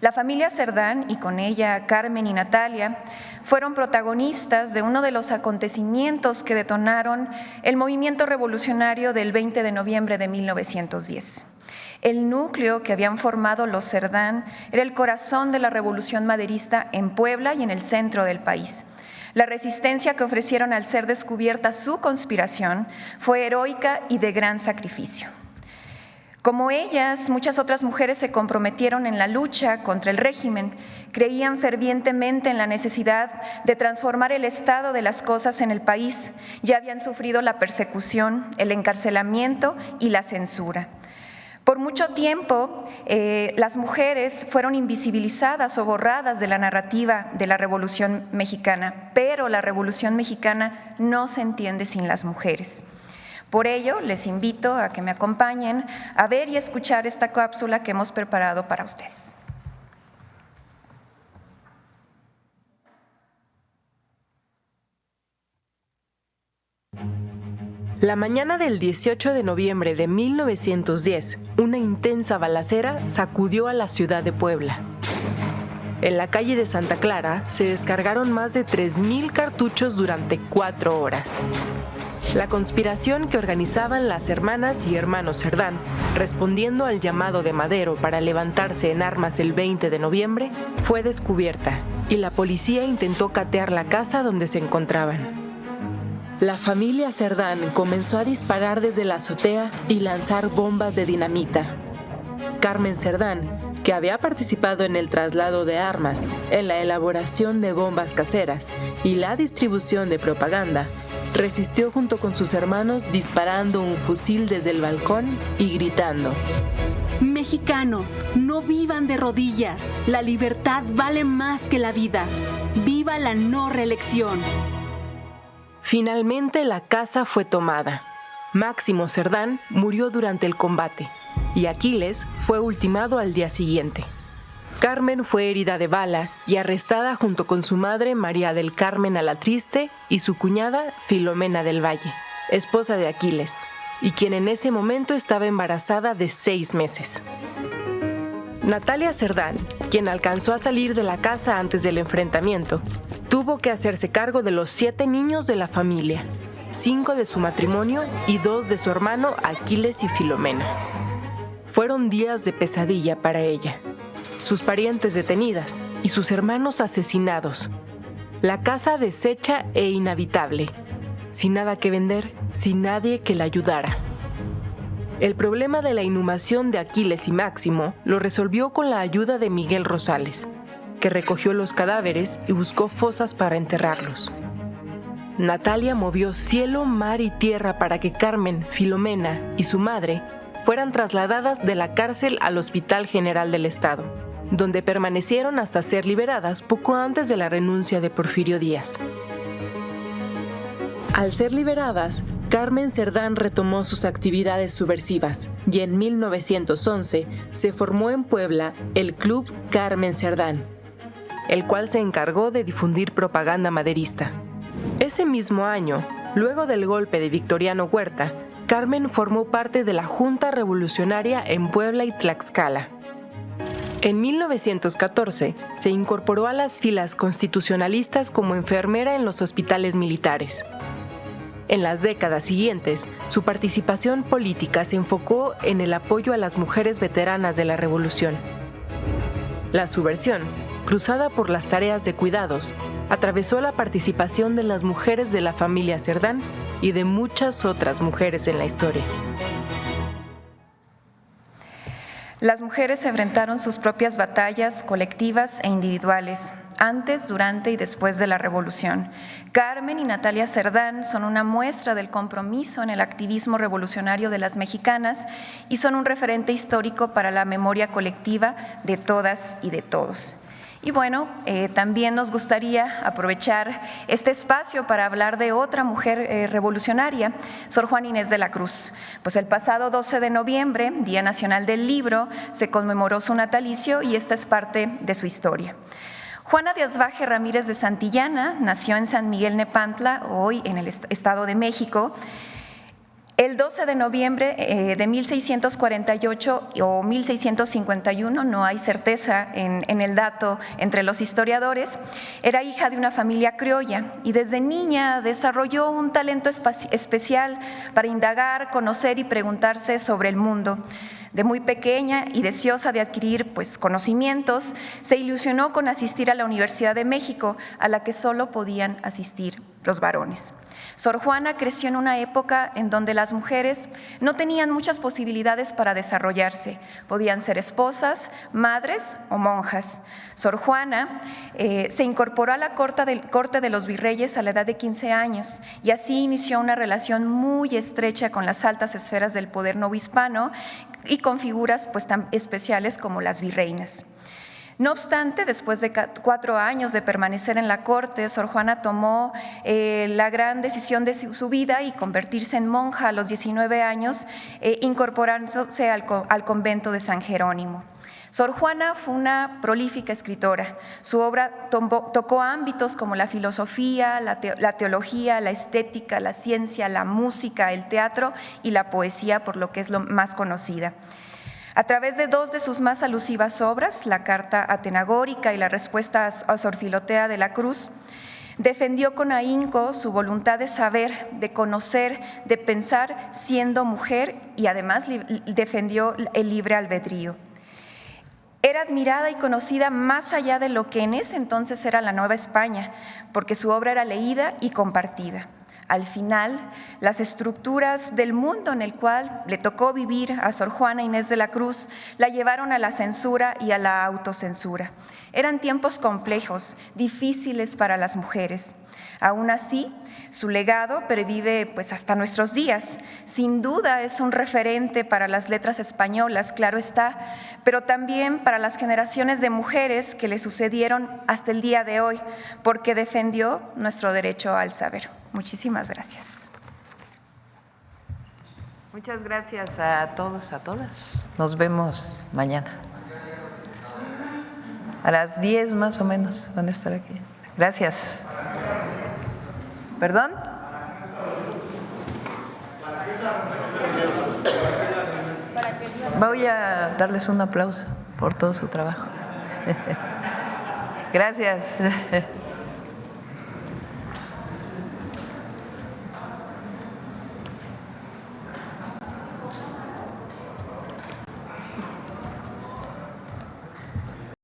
Speaker 15: La familia Cerdán, y con ella Carmen y Natalia, fueron protagonistas de uno de los acontecimientos que detonaron el movimiento revolucionario del 20 de noviembre de 1910. El núcleo que habían formado los Cerdán era el corazón de la revolución maderista en Puebla y en el centro del país. La resistencia que ofrecieron al ser descubierta su conspiración fue heroica y de gran sacrificio. Como ellas, muchas otras mujeres se comprometieron en la lucha contra el régimen, creían fervientemente en la necesidad de transformar el estado de las cosas en el país, ya habían sufrido la persecución, el encarcelamiento y la censura. Por mucho tiempo, las mujeres fueron invisibilizadas o borradas de la narrativa de la Revolución Mexicana, pero la Revolución Mexicana no se entiende sin las mujeres. Por ello, les invito a que me acompañen a ver y escuchar esta cápsula que hemos preparado para ustedes.
Speaker 16: La mañana del 18 de noviembre de 1910, una intensa balacera sacudió a la ciudad de Puebla. En la calle de Santa Clara se descargaron más de 3,000 cartuchos durante 4 horas. La conspiración que organizaban las hermanas y hermanos Cerdán, respondiendo al llamado de Madero para levantarse en armas el 20 de noviembre, fue descubierta y la policía intentó catear la casa donde se encontraban. La familia Cerdán comenzó a disparar desde la azotea y lanzar bombas de dinamita. Carmen Cerdán, que había participado en el traslado de armas, en la elaboración de bombas caseras y la distribución de propaganda, resistió junto con sus hermanos disparando un fusil desde el balcón y gritando:
Speaker 17: Mexicanos, no vivan de rodillas. La libertad vale más que la vida. ¡Viva la no reelección!
Speaker 16: Finalmente la casa fue tomada. Máximo Cerdán murió durante el combate y Aquiles fue ultimado al día siguiente. Carmen fue herida de bala y arrestada junto con su madre María del Carmen Alatriste y su cuñada Filomena del Valle, esposa de Aquiles, y quien en ese momento estaba embarazada de 6 meses. Natalia Cerdán, quien alcanzó a salir de la casa antes del enfrentamiento, tuvo que hacerse cargo de los 7 niños de la familia, 5 de su matrimonio y 2 de su hermano Aquiles y Filomena. Fueron días de pesadilla para ella. Sus parientes detenidas y sus hermanos asesinados. La casa deshecha e inhabitable, sin nada que vender, sin nadie que la ayudara. El problema de la inhumación de Aquiles y Máximo lo resolvió con la ayuda de Miguel Rosales, que recogió los cadáveres y buscó fosas para enterrarlos. Natalia movió cielo, mar y tierra para que Carmen, Filomena y su madre fueran trasladadas de la cárcel al Hospital General del Estado, donde permanecieron hasta ser liberadas poco antes de la renuncia de Porfirio Díaz. Al ser liberadas, Carmen Cerdán retomó sus actividades subversivas y en 1911 se formó en Puebla el Club Carmen Cerdán, el cual se encargó de difundir propaganda maderista. Ese mismo año, luego del golpe de Victoriano Huerta, Carmen formó parte de la Junta Revolucionaria en Puebla y Tlaxcala. En 1914 se incorporó a las filas constitucionalistas como enfermera en los hospitales militares. En las décadas siguientes, su participación política se enfocó en el apoyo a las mujeres veteranas de la Revolución. La subversión, cruzada por las tareas de cuidados, atravesó la participación de las mujeres de la familia Cerdán y de muchas otras mujeres en la historia.
Speaker 15: Las mujeres se enfrentaron sus propias batallas colectivas e individuales, antes, durante y después de la Revolución. Carmen y Natalia Cerdán son una muestra del compromiso en el activismo revolucionario de las mexicanas y son un referente histórico para la memoria colectiva de todas y de todos. Y bueno, también nos gustaría aprovechar este espacio para hablar de otra mujer revolucionaria, Sor Juana Inés de la Cruz. Pues el pasado 12 de noviembre, Día Nacional del Libro, se conmemoró su natalicio y esta es parte de su historia. Juana de Asbaje Ramírez de Santillana nació en San Miguel Nepantla, hoy en el Estado de México, el 12 de noviembre de 1648 o 1651, no hay certeza en el dato entre los historiadores. Era hija de una familia criolla y desde niña desarrolló un talento especial para indagar, conocer y preguntarse sobre el mundo. De muy pequeña y deseosa de adquirir conocimientos, se ilusionó con asistir a la Universidad de México, a la que solo podían asistir los varones. Sor Juana creció en una época en donde las mujeres no tenían muchas posibilidades para desarrollarse. Podían ser esposas, madres o monjas. Sor Juana se incorporó a la corte de los virreyes a la edad de 15 años y así inició una relación muy estrecha con las altas esferas del poder novohispano y con figuras tan especiales como las virreinas. No obstante, después de 4 años de permanecer en la corte, Sor Juana tomó la gran decisión de su vida y convertirse en monja a los 19 años, incorporándose al convento de San Jerónimo. Sor Juana fue una prolífica escritora. Su obra tocó ámbitos como la filosofía, la teología, la estética, la ciencia, la música, el teatro y la poesía, por lo que es lo más conocida. A través de 2 de sus más alusivas obras, la Carta Atenagórica y la Respuesta a Sor Filotea de la Cruz, defendió con ahínco su voluntad de saber, de conocer, de pensar siendo mujer y además defendió el libre albedrío. Era admirada y conocida más allá de lo que en ese entonces era la Nueva España, porque su obra era leída y compartida. Al final, las estructuras del mundo en el cual le tocó vivir a Sor Juana Inés de la Cruz la llevaron a la censura y a la autocensura. Eran tiempos complejos, difíciles para las mujeres. Aún así, su legado pervive hasta nuestros días. Sin duda es un referente para las letras españolas, claro está, pero también para las generaciones de mujeres que le sucedieron hasta el día de hoy, porque defendió nuestro derecho al saber. Muchísimas gracias.
Speaker 1: Muchas gracias a todos, a todas. Nos vemos mañana. A las 10 más o menos van a estar aquí. Gracias. ¿Perdón? Voy a darles un aplauso por todo su trabajo. Gracias.